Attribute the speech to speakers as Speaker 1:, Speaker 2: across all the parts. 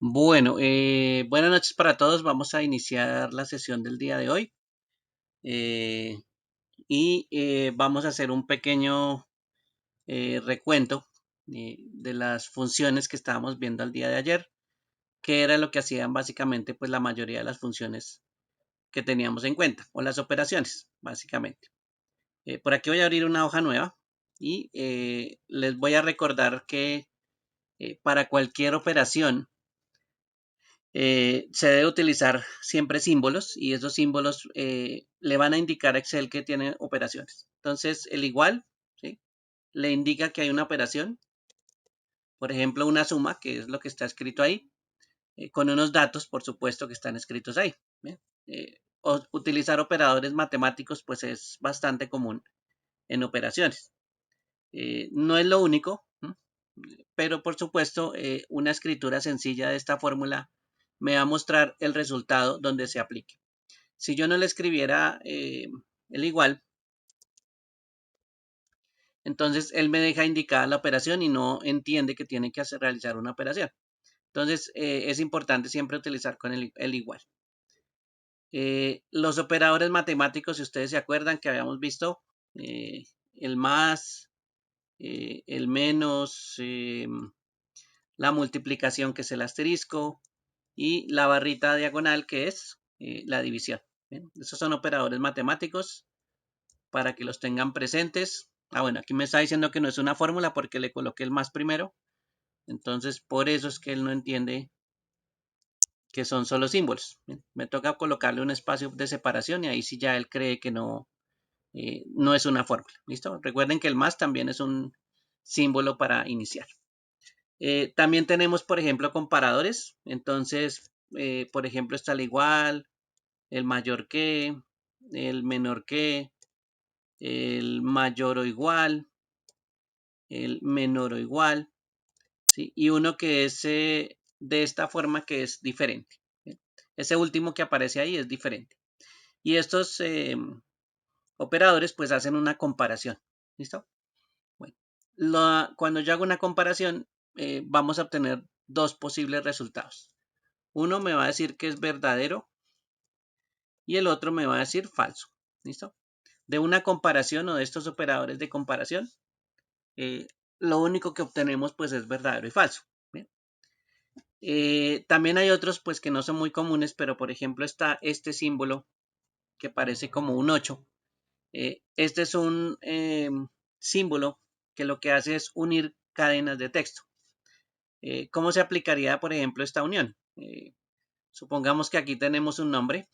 Speaker 1: Bueno, buenas noches para todos. Vamos a iniciar la sesión del día de hoy eh, y vamos a hacer un pequeño recuento de las funciones que estábamos viendo el día de ayer, que era lo que hacían básicamente pues la mayoría de las funciones que teníamos en cuenta, o las operaciones, básicamente. Por aquí voy a abrir una hoja nueva y les voy a recordar que para cualquier operación se debe utilizar siempre símbolos y esos símbolos le van a indicar a Excel que tiene operaciones. Entonces, el igual, ¿sí? Le indica que hay una operación, por ejemplo, una suma, que es lo que está escrito ahí, con unos datos, por supuesto, que están escritos ahí. ¿Bien? Utilizar operadores matemáticos, pues es bastante común en operaciones. No es lo único, ¿no? Pero por supuesto, una escritura sencilla de esta fórmula me va a mostrar el resultado donde se aplique. Si yo no le escribiera el igual, entonces él me deja indicada la operación y no entiende que tiene que realizar una operación. Entonces es importante siempre utilizar con el igual. Los operadores matemáticos, si ustedes se acuerdan que habíamos visto, el más, el menos, la multiplicación que es el asterisco y la barrita diagonal que es la división. ¿Bien? Esos son operadores matemáticos para que los tengan presentes. Bueno, aquí me está diciendo que no es una fórmula porque le coloqué el más primero. Entonces, por eso es que él no entiende que son solo símbolos. Bien, me toca colocarle un espacio de separación y ahí sí ya él cree que no es una fórmula. ¿Listo? Recuerden que el más también es un símbolo para iniciar. También tenemos, por ejemplo, comparadores. Entonces, por ejemplo, está el igual, el mayor que, el menor que, el mayor o igual, el menor o igual, ¿sí? Y uno que es de esta forma que es diferente. ¿Sí? Ese último que aparece ahí es diferente. Y estos operadores pues hacen una comparación. ¿Listo? Bueno, cuando yo hago una comparación vamos a obtener dos posibles resultados. Uno me va a decir que es verdadero y el otro me va a decir falso. ¿Listo? De una comparación o de estos operadores de comparación, eh, lo único que obtenemos pues es verdadero y falso. ¿Bien? También hay otros pues que no son muy comunes, pero por ejemplo está este símbolo que parece como un 8. Este es un símbolo que lo que hace es unir cadenas de texto. ¿Cómo se aplicaría, por ejemplo, esta unión? Supongamos que aquí tenemos un nombre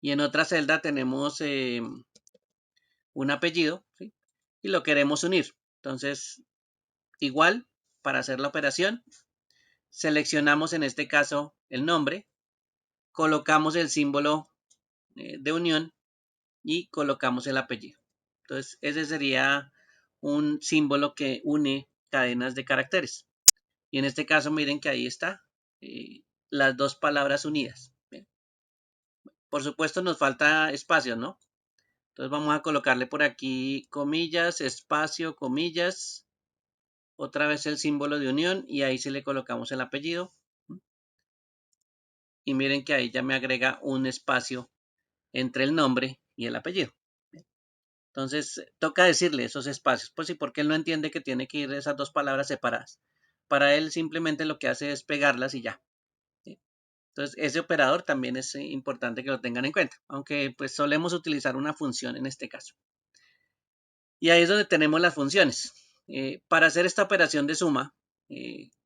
Speaker 1: y en otra celda tenemos un apellido, ¿sí? Y lo queremos unir. Entonces, igual, para hacer la operación, seleccionamos en este caso el nombre, colocamos el símbolo de unión y colocamos el apellido. Entonces, ese sería un símbolo que une cadenas de caracteres. Y en este caso, miren que ahí está las dos palabras unidas. Bien. Por supuesto, nos falta espacio, ¿no? Entonces vamos a colocarle por aquí comillas, espacio, comillas, otra vez el símbolo de unión y ahí sí le colocamos el apellido. Y miren que ahí ya me agrega un espacio entre el nombre y el apellido. Entonces, toca decirle esos espacios, pues sí, porque él no entiende que tiene que ir esas dos palabras separadas. Para él simplemente lo que hace es pegarlas y ya. ¿Sí? Entonces, ese operador también es importante que lo tengan en cuenta, aunque pues solemos utilizar una función en este caso. Y ahí es donde tenemos las funciones. Para hacer esta operación de suma,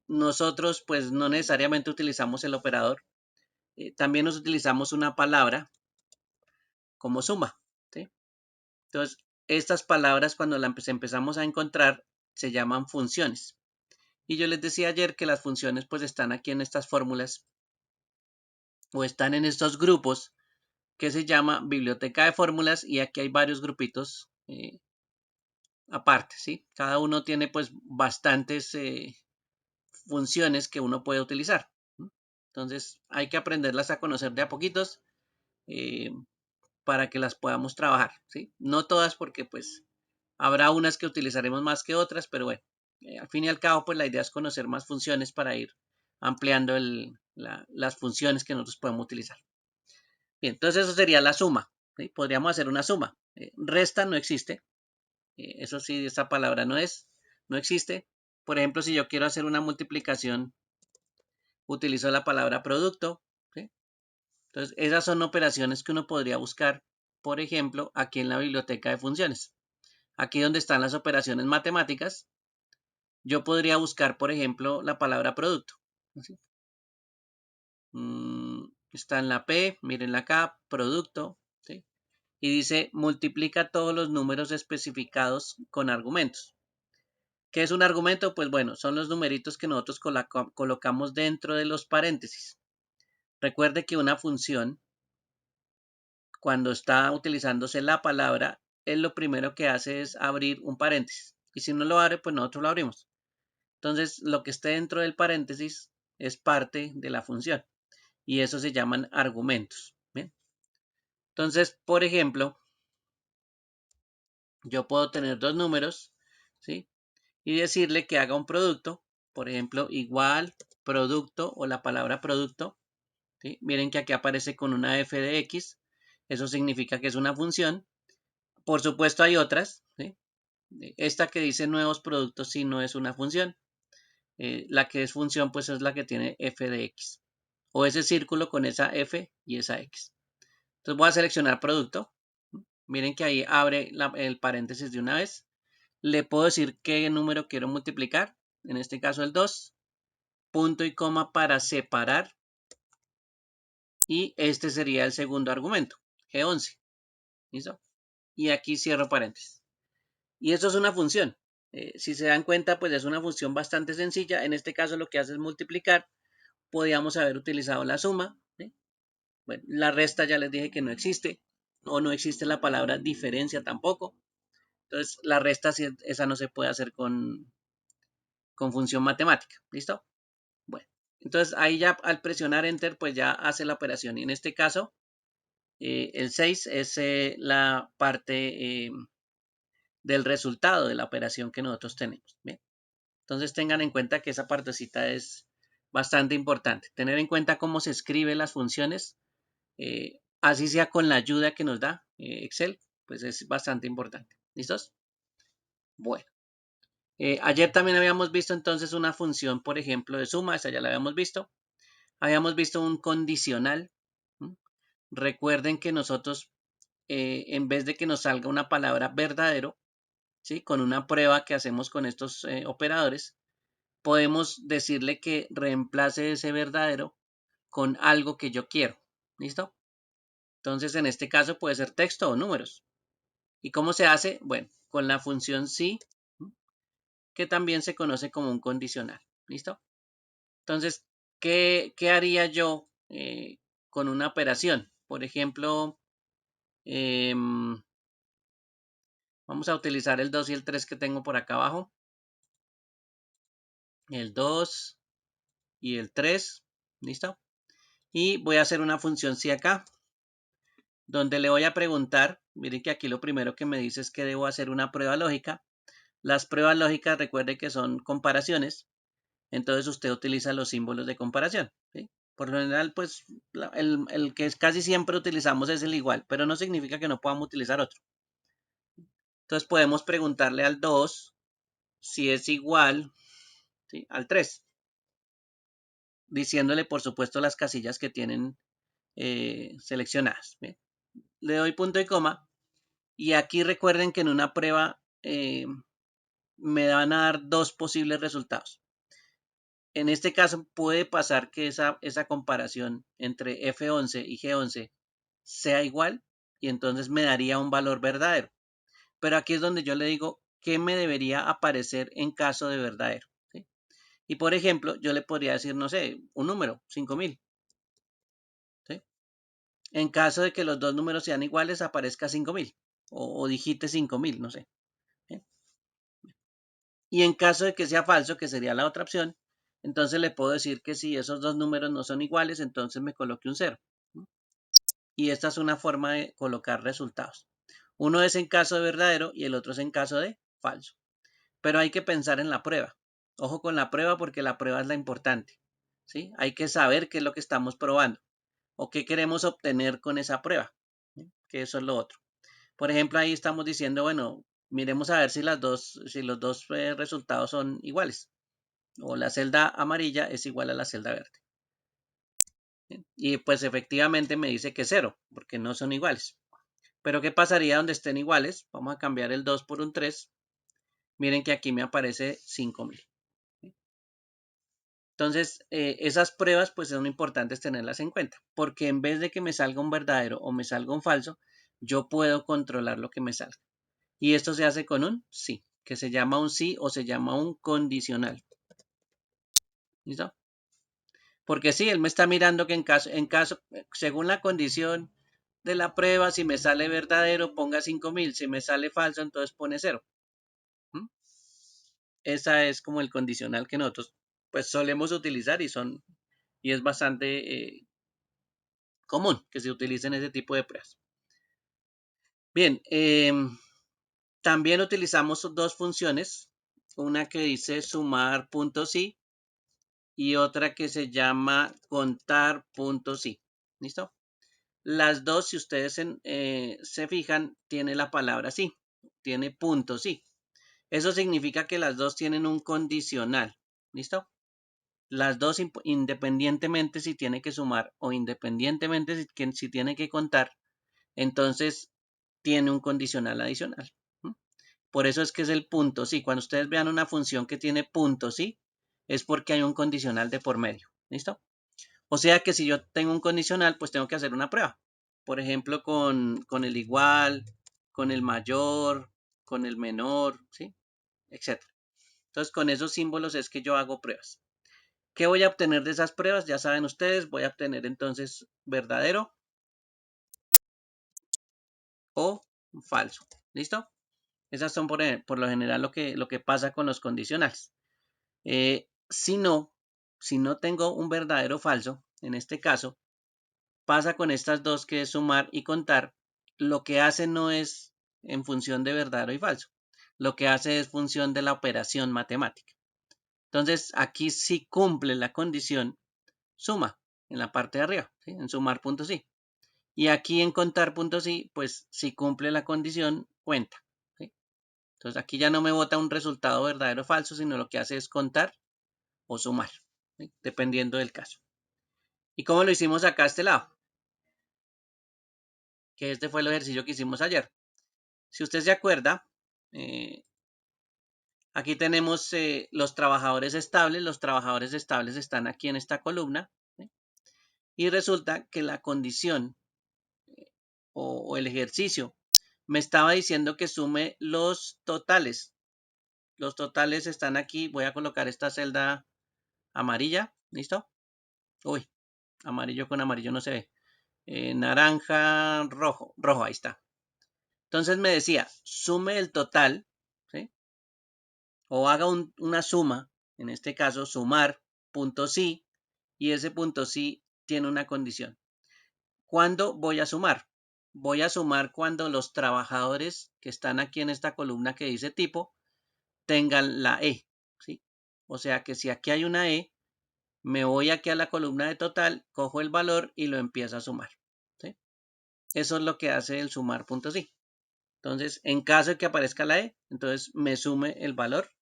Speaker 1: nosotros pues no necesariamente utilizamos el operador, también nos utilizamos una palabra como suma. ¿Sí? Entonces, estas palabras cuando las empezamos a encontrar se llaman funciones. Y yo les decía ayer que las funciones pues están aquí en estas fórmulas o están en estos grupos que se llama biblioteca de fórmulas y aquí hay varios grupitos aparte, ¿sí? Cada uno tiene pues bastantes funciones que uno puede utilizar. Entonces hay que aprenderlas a conocer de a poquitos eh, para que las podamos trabajar, ¿sí? No todas porque pues habrá unas que utilizaremos más que otras, pero bueno, Al fin y al cabo, pues la idea es conocer más funciones para ir ampliando las funciones que nosotros podemos utilizar. Bien, entonces eso sería la suma. ¿Sí? Podríamos hacer una suma. Resta no existe. Eso sí, esa palabra no existe. Por ejemplo, si yo quiero hacer una multiplicación, utilizo la palabra producto. ¿Sí? Entonces, esas son operaciones que uno podría buscar, por ejemplo, aquí en la biblioteca de funciones. Aquí donde están las operaciones matemáticas, yo podría buscar, por ejemplo, la palabra producto. ¿Sí? Está en la P, miren acá, producto, ¿sí? Y dice multiplica todos los números especificados con argumentos. ¿Qué es un argumento? Pues bueno, son los numeritos que nosotros colocamos dentro de los paréntesis. Recuerde que una función, cuando está utilizándose la palabra, él lo primero que hace es abrir un paréntesis. Y si no lo abre, pues nosotros lo abrimos. Entonces, lo que esté dentro del paréntesis es parte de la función. Y eso se llaman argumentos. ¿Bien? Entonces, por ejemplo, yo puedo tener dos números, ¿sí? Y decirle que haga un producto, por ejemplo, igual producto o la palabra producto, ¿sí? Miren que aquí aparece con una f de x, eso significa que es una función. Por supuesto hay otras, ¿sí? Esta que dice nuevos productos sí no es una función. La que es función pues es la que tiene f de x. O ese círculo con esa f y esa x. Entonces voy a seleccionar producto. Miren que ahí abre el paréntesis de una vez. Le puedo decir qué número quiero multiplicar. En este caso el 2. Punto y coma para separar. Y este sería el segundo argumento. G11. ¿Listo? Y aquí cierro paréntesis. Y eso es una función. Si se dan cuenta, pues es una función bastante sencilla. En este caso lo que hace es multiplicar. Podríamos haber utilizado la suma. ¿Sí? Bueno, la resta ya les dije que no existe. O no existe la palabra diferencia tampoco. Entonces, la resta, esa no se puede hacer con función matemática. ¿Listo? Bueno, entonces ahí ya al presionar Enter, pues ya hace la operación. Y en este caso, el 6 es la parte del resultado de la operación que nosotros tenemos. ¿Bien? Entonces tengan en cuenta que esa partecita es bastante importante. Tener en cuenta cómo se escriben las funciones, así sea con la ayuda que nos da Excel, pues es bastante importante. ¿Listos? Bueno. Ayer también habíamos visto entonces una función, por ejemplo, de suma, esa ya la habíamos visto. Habíamos visto un condicional. ¿Mm? Recuerden que nosotros, en vez de que nos salga una palabra verdadero, ¿sí? Con una prueba que hacemos con estos operadores, podemos decirle que reemplace ese verdadero con algo que yo quiero. ¿Listo? Entonces, en este caso puede ser texto o números. ¿Y cómo se hace? Bueno, con la función si, que también se conoce como un condicional. ¿Listo? Entonces, ¿qué haría yo con una operación? Por ejemplo, vamos a utilizar el 2 y el 3 que tengo por acá abajo. El 2 y el 3. ¿Listo? Y voy a hacer una función si acá, donde le voy a preguntar, miren que aquí lo primero que me dice es que debo hacer una prueba lógica. Las pruebas lógicas, recuerde que son comparaciones, entonces usted utiliza los símbolos de comparación. ¿Sí? Por lo general, pues el que casi siempre utilizamos es el igual, pero no significa que no podamos utilizar otro. Entonces podemos preguntarle al 2 si es igual, ¿sí? Al 3, diciéndole por supuesto las casillas que tienen seleccionadas. ¿Bien? Le doy punto y coma y aquí recuerden que en una prueba me van a dar dos posibles resultados. En este caso puede pasar que esa comparación entre F11 y G11 sea igual y entonces me daría un valor verdadero. Pero aquí es donde yo le digo qué me debería aparecer en caso de verdadero. ¿Sí? Y por ejemplo, yo le podría decir, no sé, un número, 5000. ¿Sí? En caso de que los dos números sean iguales, aparezca 5000 o digite 5000, no sé. ¿Sí? Y en caso de que sea falso, que sería la otra opción, entonces le puedo decir que si esos dos números no son iguales, entonces me coloque un 0. Y esta es una forma de colocar resultados. Uno es en caso de verdadero y el otro es en caso de falso. Pero hay que pensar en la prueba. Ojo con la prueba porque la prueba es la importante, ¿sí? Hay que saber qué es lo que estamos probando o qué queremos obtener con esa prueba, ¿sí? Que eso es lo otro. Por ejemplo, ahí estamos diciendo, bueno, miremos a ver si los dos resultados son iguales o la celda amarilla es igual a la celda verde. ¿Sí? Y pues efectivamente me dice que 0 porque no son iguales. Pero ¿qué pasaría donde estén iguales? Vamos a cambiar el 2 por un 3. Miren que aquí me aparece 5000. Entonces, esas pruebas pues son importantes tenerlas en cuenta, porque en vez de que me salga un verdadero o me salga un falso, yo puedo controlar lo que me salga. Y esto se hace con un sí, que se llama un sí o se llama un condicional. ¿Listo? Porque sí, él me está mirando que según la condición de la prueba, si me sale verdadero, ponga 5000, si me sale falso, entonces pone 0. ¿Mm? Esa es como el condicional que nosotros pues solemos utilizar y es bastante común que se utilicen ese tipo de pruebas. Bien, también utilizamos dos funciones, una que dice sumar puntos sí y otra que se llama contar puntos sí. ¿Listo? Las dos, si ustedes se fijan, tiene la palabra sí, tiene puntos sí. Eso significa que las dos tienen un condicional. ¿Listo? Las dos independientemente si tiene que sumar o independientemente si tiene que contar, entonces tiene un condicional adicional. Por eso es que es el punto sí. Cuando ustedes vean una función que tiene punto sí, es porque hay un condicional de por medio. ¿Listo? O sea que si yo tengo un condicional, pues tengo que hacer una prueba. Por ejemplo, con el igual, con el mayor, con el menor, ¿sí? Etcétera. Entonces, con esos símbolos es que yo hago pruebas. ¿Qué voy a obtener de esas pruebas? Ya saben ustedes, voy a obtener entonces verdadero o falso. ¿Listo? Esas son por lo general lo que pasa con los condicionales. Si no tengo un verdadero o falso, en este caso, pasa con estas dos que es sumar y contar. Lo que hace no es en función de verdadero y falso. Lo que hace es función de la operación matemática. Entonces, aquí sí cumple la condición suma en la parte de arriba, ¿sí? En sumar puntos sí. Y aquí en contar puntos sí, pues si cumple la condición, cuenta. ¿Sí? Entonces aquí ya no me bota un resultado verdadero o falso, sino lo que hace es contar o sumar, ¿sí? Dependiendo del caso. ¿Y cómo lo hicimos acá a este lado? Que este fue el ejercicio que hicimos ayer. Si usted se acuerda, eh, aquí tenemos los trabajadores estables. Los trabajadores estables están aquí en esta columna. ¿Sí? Y resulta que la condición o el ejercicio me estaba diciendo que sume los totales. Los totales están aquí. Voy a colocar esta celda amarilla. ¿Listo? Uy, amarillo con amarillo no se ve. Naranja, rojo. Rojo, ahí está. Entonces me decía, sume el total, ¿sí? O haga una suma. En este caso, sumar punto sí. Y ese punto sí tiene una condición. ¿Cuándo voy a sumar? Voy a sumar cuando los trabajadores que están aquí en esta columna que dice tipo tengan la E, ¿sí? O sea que si aquí hay una E, me voy aquí a la columna de total, cojo el valor y lo empiezo a sumar, ¿sí? Eso es lo que hace el sumar punto sí. Entonces, en caso de que aparezca la E, entonces me sume el valor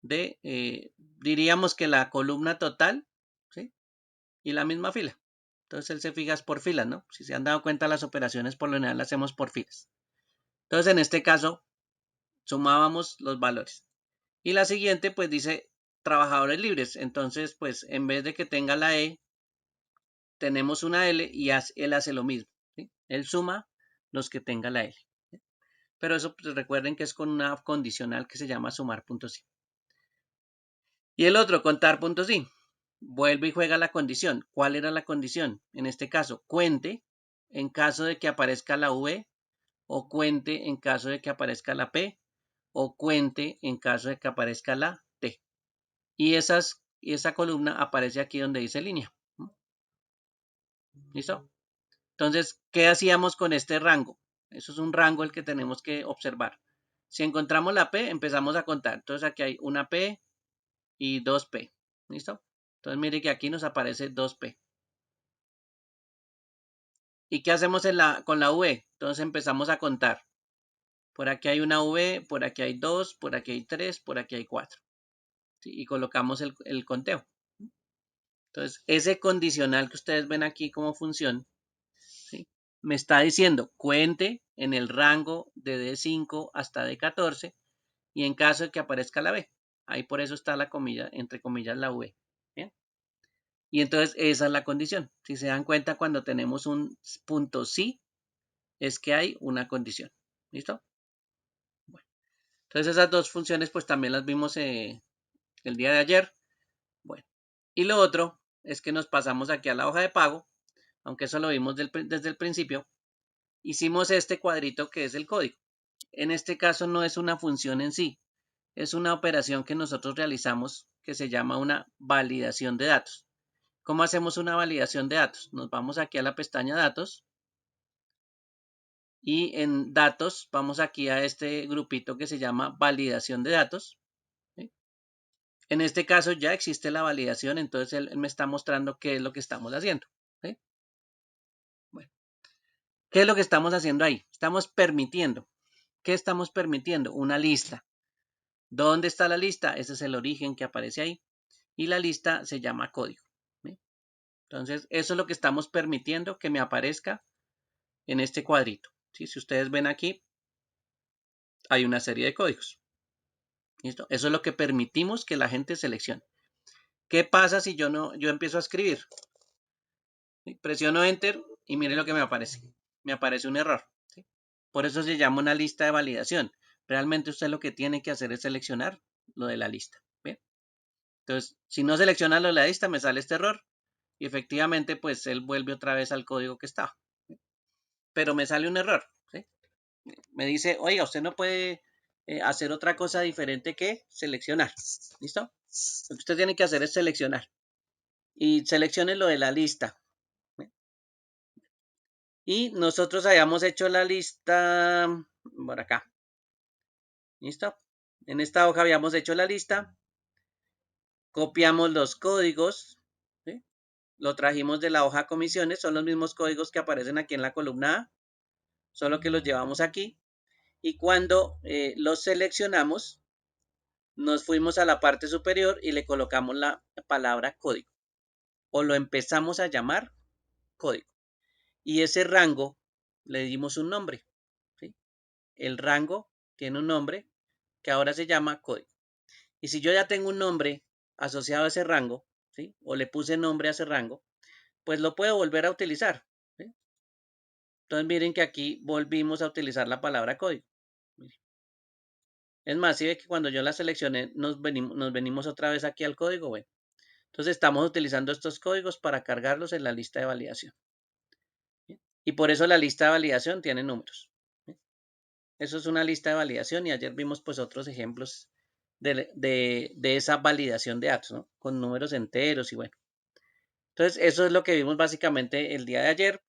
Speaker 1: diríamos que la columna total, ¿sí? Y la misma fila. Entonces él se fija por filas, ¿no? Si se han dado cuenta, las operaciones por lo general las hacemos por filas. Entonces, en este caso, sumábamos los valores. Y la siguiente, pues dice trabajadores libres. Entonces, pues en vez de que tenga la E, tenemos una L y él hace lo mismo. ¿Sí? Él suma los que tenga la L. ¿Sí? Pero eso, pues, recuerden que es con una condicional que se llama sumar puntos sí. Y el otro, contar puntos sí. Vuelve y juega la condición. ¿Cuál era la condición? En este caso, cuente en caso de que aparezca la V o cuente en caso de que aparezca la P o cuente en caso de que aparezca la T. Y esa columna aparece aquí donde dice línea. ¿Listo? Entonces, ¿qué hacíamos con este rango? Eso es un rango el que tenemos que observar. Si encontramos la P, empezamos a contar. Entonces, aquí hay una P y 2P. ¿Listo? Entonces mire que aquí nos aparece 2P. ¿Y qué hacemos con la V? Entonces empezamos a contar. Por aquí hay una V, por aquí hay 2, por aquí hay 3, por aquí hay 4. ¿Sí? Y colocamos el conteo. Entonces, ese condicional que ustedes ven aquí como función, ¿sí? Me está diciendo cuente en el rango de D5 hasta D14 y en caso de que aparezca la B. Ahí por eso está la comilla, entre comillas, la V. ¿Bien? Y entonces esa es la condición. Si se dan cuenta, cuando tenemos un punto sí, es que hay una condición. ¿Listo? Bueno, entonces esas dos funciones pues también las vimos el día de ayer. Bueno, y lo otro es que nos pasamos aquí a la hoja de pago, aunque eso lo vimos desde el principio. Hicimos este cuadrito que es el código. En este caso no es una función en sí, es una operación que nosotros realizamos que se llama una validación de datos. ¿Cómo hacemos una validación de datos? Nos vamos aquí a la pestaña datos y en datos vamos aquí a este grupito que se llama validación de datos. ¿Sí? En este caso ya existe la validación, entonces él me está mostrando qué es lo que estamos haciendo. ¿Sí? Bueno, ¿qué es lo que estamos haciendo ahí? Estamos permitiendo. ¿Qué estamos permitiendo? Una lista. ¿Dónde está la lista? Ese es el origen que aparece ahí. Y la lista se llama código. ¿Sí? Entonces, eso es lo que estamos permitiendo que me aparezca en este cuadrito. ¿Sí? Si ustedes ven aquí, hay una serie de códigos. ¿Listo? Eso es lo que permitimos que la gente seleccione. ¿Qué pasa si yo empiezo a escribir? ¿Sí? Presiono Enter y mire lo que me aparece. Me aparece un error. ¿Sí? Por eso se llama una lista de validación. Realmente usted lo que tiene que hacer es seleccionar lo de la lista. ¿Bien? Entonces, si no selecciona lo de la lista, me sale este error. Y efectivamente, pues él vuelve otra vez al código que estaba. Pero me sale un error. ¿Sí? Me dice, oiga, usted no puede hacer otra cosa diferente que seleccionar. ¿Listo? Lo que usted tiene que hacer es seleccionar. Y seleccione lo de la lista. Y nosotros habíamos hecho la lista por acá. ¿Listo? En esta hoja habíamos hecho la lista. Copiamos los códigos. ¿Sí? Lo trajimos de la hoja comisiones. Son los mismos códigos que aparecen aquí en la columna A. Solo que los llevamos aquí. Y cuando los seleccionamos, nos fuimos a la parte superior y le colocamos la palabra código. O lo empezamos a llamar código. Y ese rango le dimos un nombre. ¿Sí? El rango tiene un nombre que ahora se llama código. Y si yo ya tengo un nombre asociado a ese rango, ¿sí? O le puse nombre a ese rango, pues lo puedo volver a utilizar. ¿Sí? Entonces miren que aquí volvimos a utilizar la palabra código. Es más, si ve que cuando yo la seleccioné nos venimos otra vez aquí al código. Bueno, entonces estamos utilizando estos códigos para cargarlos en la lista de validación. ¿Bien? Y por eso la lista de validación tiene números. ¿Bien? Eso es una lista de validación y ayer vimos pues otros ejemplos de esa validación de datos, ¿no? Con números enteros y bueno. Entonces eso es lo que vimos básicamente el día de ayer.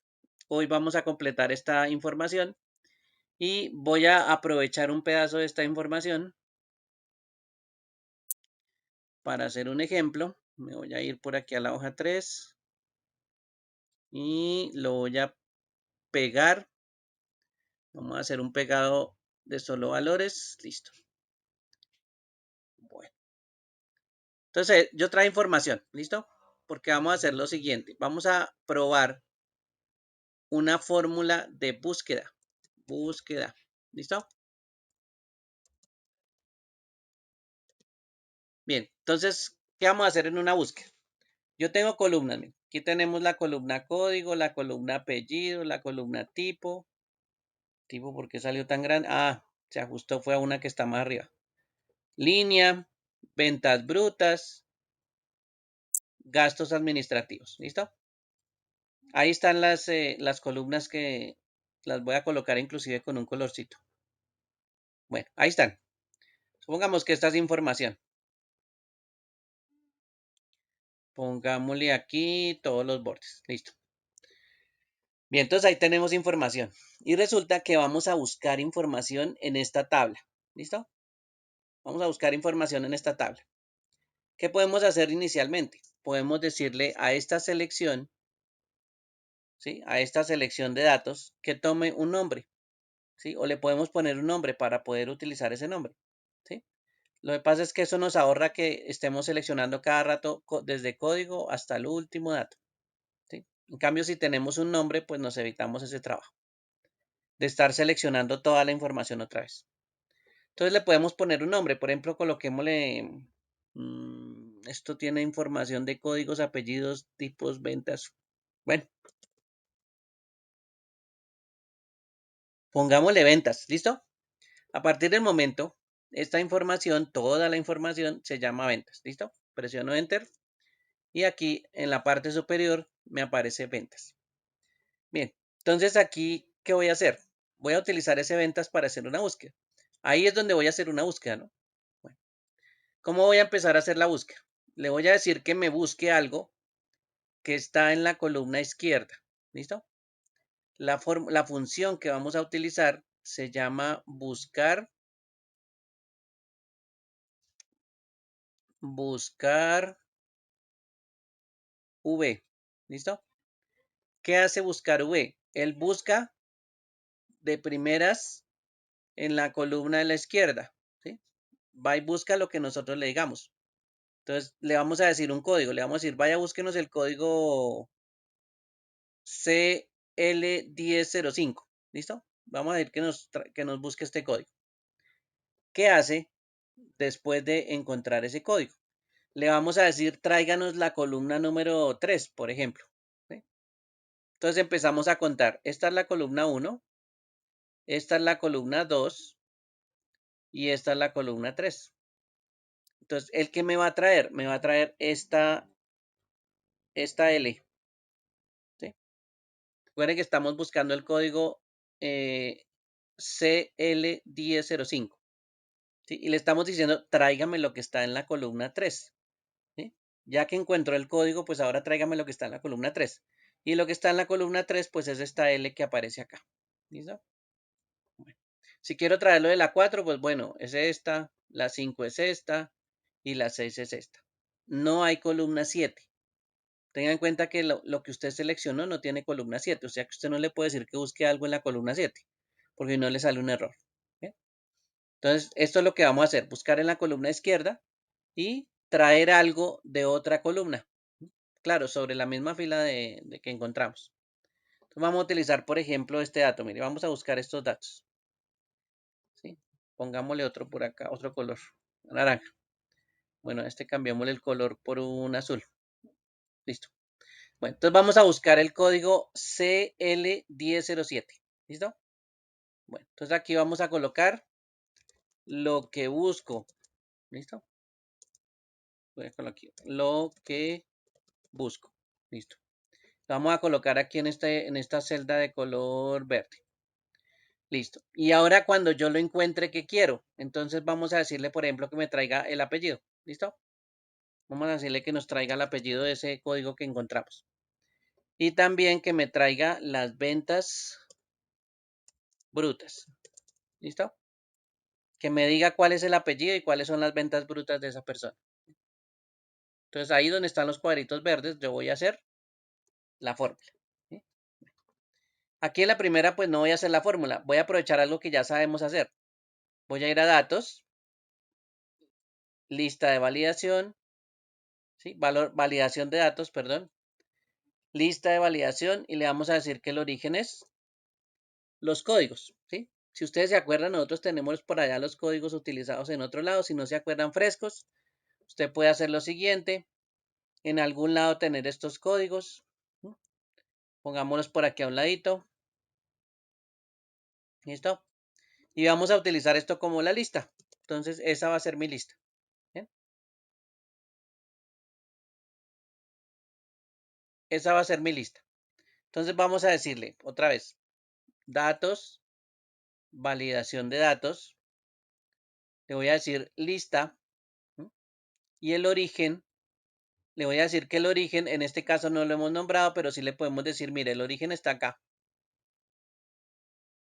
Speaker 1: Hoy vamos a completar esta información y voy a aprovechar un pedazo de esta información para hacer un ejemplo. Me voy a ir por aquí a la hoja 3 y lo voy a pegar. Vamos a hacer un pegado de solo valores. Listo. Bueno. Entonces, yo traigo información. ¿Listo? Porque vamos a hacer lo siguiente. Vamos a probar una fórmula de búsqueda. Búsqueda. ¿Listo? Bien. Entonces, ¿qué vamos a hacer en una búsqueda? Yo tengo columnas. Miren. Aquí tenemos la columna código, la columna apellido, la columna tipo. Tipo, ¿por qué salió tan grande? Ah, se ajustó, fue a una que está más arriba. Línea, ventas brutas, gastos administrativos. ¿Listo? Ahí están las columnas que las voy a colocar inclusive con un colorcito. Bueno, ahí están. Supongamos que esta es información. Pongámosle aquí todos los bordes. Listo. Bien, entonces ahí tenemos información. Y resulta que vamos a buscar información en esta tabla. ¿Listo? Vamos a buscar información en esta tabla. ¿Qué podemos hacer inicialmente? Podemos decirle a esta selección, ¿sí? A esta selección de datos que tome un nombre, ¿sí? O le podemos poner un nombre para poder utilizar ese nombre, ¿sí? Lo que pasa es que eso nos ahorra que estemos seleccionando cada rato desde código hasta el último dato, ¿sí? En cambio, si tenemos un nombre, pues nos evitamos ese trabajo de estar seleccionando toda la información otra vez. Entonces le podemos poner un nombre, por ejemplo, coloquémosle, esto tiene información de códigos, apellidos, tipos, ventas. Bueno, pongámosle ventas, ¿listo? A partir del momento, esta información, toda la información se llama ventas, ¿listo? Presiono Enter y aquí en la parte superior me aparece ventas. Bien, entonces aquí, ¿qué voy a hacer? Voy a utilizar ese ventas para hacer una búsqueda. Ahí es donde voy a hacer una búsqueda, ¿no? Bueno, ¿cómo voy a empezar a hacer la búsqueda? Le voy a decir que me busque algo que está en la columna izquierda, ¿listo? La función que vamos a utilizar se llama buscar V, ¿listo? ¿Qué hace buscar V? Él busca de primeras en la columna de la izquierda, ¿sí? Va y busca lo que nosotros le digamos. Entonces le vamos a decir un código, le vamos a decir, vaya, búsquenos el código CL1005, ¿listo? Vamos a decir que nos busque este código. ¿Qué hace después de encontrar ese código? Le vamos a decir, tráiganos la columna número 3, por ejemplo, ¿sí? Entonces empezamos a contar. Esta es la columna 1, esta es la columna 2 y esta es la columna 3. Entonces, ¿el qué me va a traer? Me va a traer esta L, ¿sí? Recuerden que estamos buscando el código CL1005, ¿sí? Y le estamos diciendo, tráigame lo que está en la columna 3, ¿sí? Ya que encuentro el código, pues ahora tráigame lo que está en la columna 3. Y lo que está en la columna 3, pues es esta L que aparece acá. ¿Listo? Bueno. Si quiero traerlo de la 4, pues bueno, es esta, la 5 es esta y la 6 es esta. No hay columna 7. Tenga en cuenta que lo que usted seleccionó no tiene columna 7, o sea que usted no le puede decir que busque algo en la columna 7, porque no le sale un error. ¿Bien? Entonces, esto es lo que vamos a hacer, buscar en la columna izquierda y traer algo de otra columna. Claro, sobre la misma fila de que encontramos. Entonces vamos a utilizar, por ejemplo, este dato. Mire, vamos a buscar estos datos, ¿sí? Pongámosle otro por acá, otro color, naranja. Bueno, este cambiamosle el color por un azul. Listo. Bueno, entonces vamos a buscar el código CL1007. ¿Listo? Bueno, entonces aquí vamos a colocar lo que busco. ¿Listo? Voy a colocar aquí, lo que busco. Listo. Vamos a colocar aquí en esta celda de color verde. Listo. Y ahora cuando yo lo encuentre, ¿qué quiero? Entonces vamos a decirle, por ejemplo, que me traiga el apellido. ¿Listo? Vamos a decirle que nos traiga el apellido de ese código que encontramos. Y también que me traiga las ventas brutas. ¿Listo? Que me diga cuál es el apellido y cuáles son las ventas brutas de esa persona. Entonces ahí donde están los cuadritos verdes, yo voy a hacer la fórmula. ¿Sí? Aquí en la primera, pues no voy a hacer la fórmula. Voy a aprovechar algo que ya sabemos hacer. Voy a ir a datos, lista de validación, ¿sí? Validación de datos, perdón. Lista de validación y le vamos a decir que el origen es los códigos, ¿sí? Si ustedes se acuerdan, nosotros tenemos por allá los códigos utilizados en otro lado. Si no se acuerdan frescos, usted puede hacer lo siguiente. En algún lado tener estos códigos. ¿No? Pongámoslos por aquí a un ladito. ¿Listo? Y vamos a utilizar esto como la lista. Entonces, esa va a ser mi lista. ¿Bien? Esa va a ser mi lista. Entonces, vamos a decirle otra vez. Datos, validación de datos. Le voy a decir lista. ¿No? Y el origen. Le voy a decir que el origen, en este caso no lo hemos nombrado, pero sí le podemos decir, mire, el origen está acá.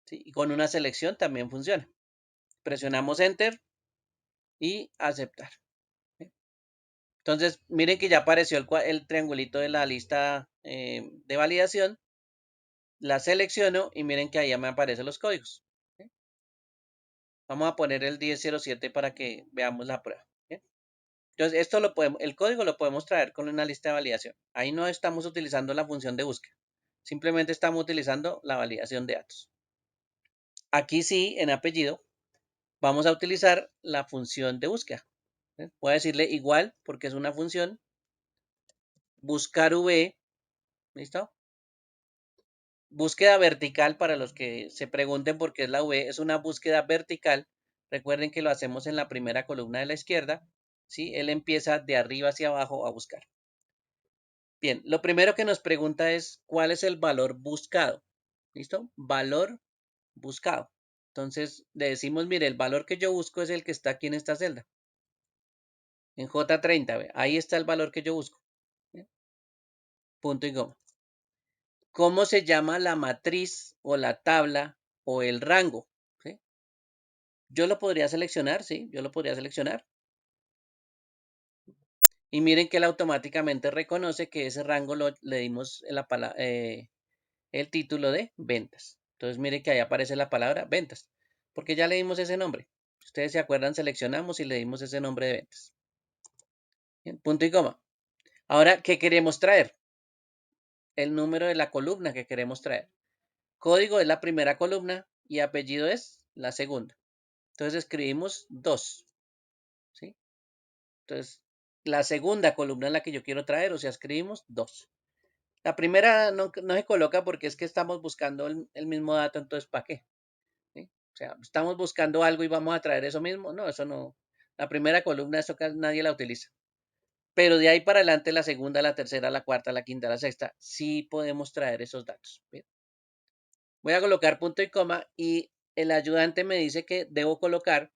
Speaker 1: ¿Sí? Y con una selección también funciona. Presionamos Enter y aceptar. ¿Sí? Entonces, miren que ya apareció el triangulito de la lista de validación. La selecciono y miren que ahí ya me aparecen los códigos. ¿Sí? Vamos a poner el 1007 para que veamos la prueba. ¿Sí? Entonces, el código lo podemos traer con una lista de validación. Ahí no estamos utilizando la función de búsqueda. Simplemente estamos utilizando la validación de datos. Aquí sí, en apellido, vamos a utilizar la función de búsqueda. ¿Sí? Voy a decirle igual porque es una función. Buscar v, ¿listo? Búsqueda vertical, para los que se pregunten por qué es la V, es una búsqueda vertical. Recuerden que lo hacemos en la primera columna de la izquierda. ¿Sí? Él empieza de arriba hacia abajo a buscar. Bien, lo primero que nos pregunta es cuál es el valor buscado. ¿Listo? Valor buscado. Entonces le decimos, mire, el valor que yo busco es el que está aquí en esta celda. En J30, ¿ve? Ahí está el valor que yo busco. ¿Bien? Punto y coma. ¿Cómo se llama la matriz o la tabla o el rango? ¿Sí? Yo lo podría seleccionar, sí, yo lo podría seleccionar. Y miren que él automáticamente reconoce que ese rango le dimos el título de ventas. Entonces miren que ahí aparece la palabra ventas, porque ya le dimos ese nombre. Si ustedes se acuerdan, seleccionamos y le dimos ese nombre de ventas. Bien, punto y coma. Ahora, ¿qué queremos traer? El número de la columna que queremos traer. Código es la primera columna y apellido es la segunda. Entonces escribimos 2. ¿Sí? Entonces, la segunda columna es la que yo quiero traer, o sea, escribimos 2. La primera no se coloca porque es que estamos buscando el mismo dato, entonces, ¿para qué? ¿Sí? O sea, estamos buscando algo y vamos a traer eso mismo. No, eso no. La primera columna, eso casi nadie la utiliza. Pero de ahí para adelante, la segunda, la tercera, la cuarta, la quinta, la sexta, sí podemos traer esos datos. Bien. Voy a colocar punto y coma y el ayudante me dice que debo colocar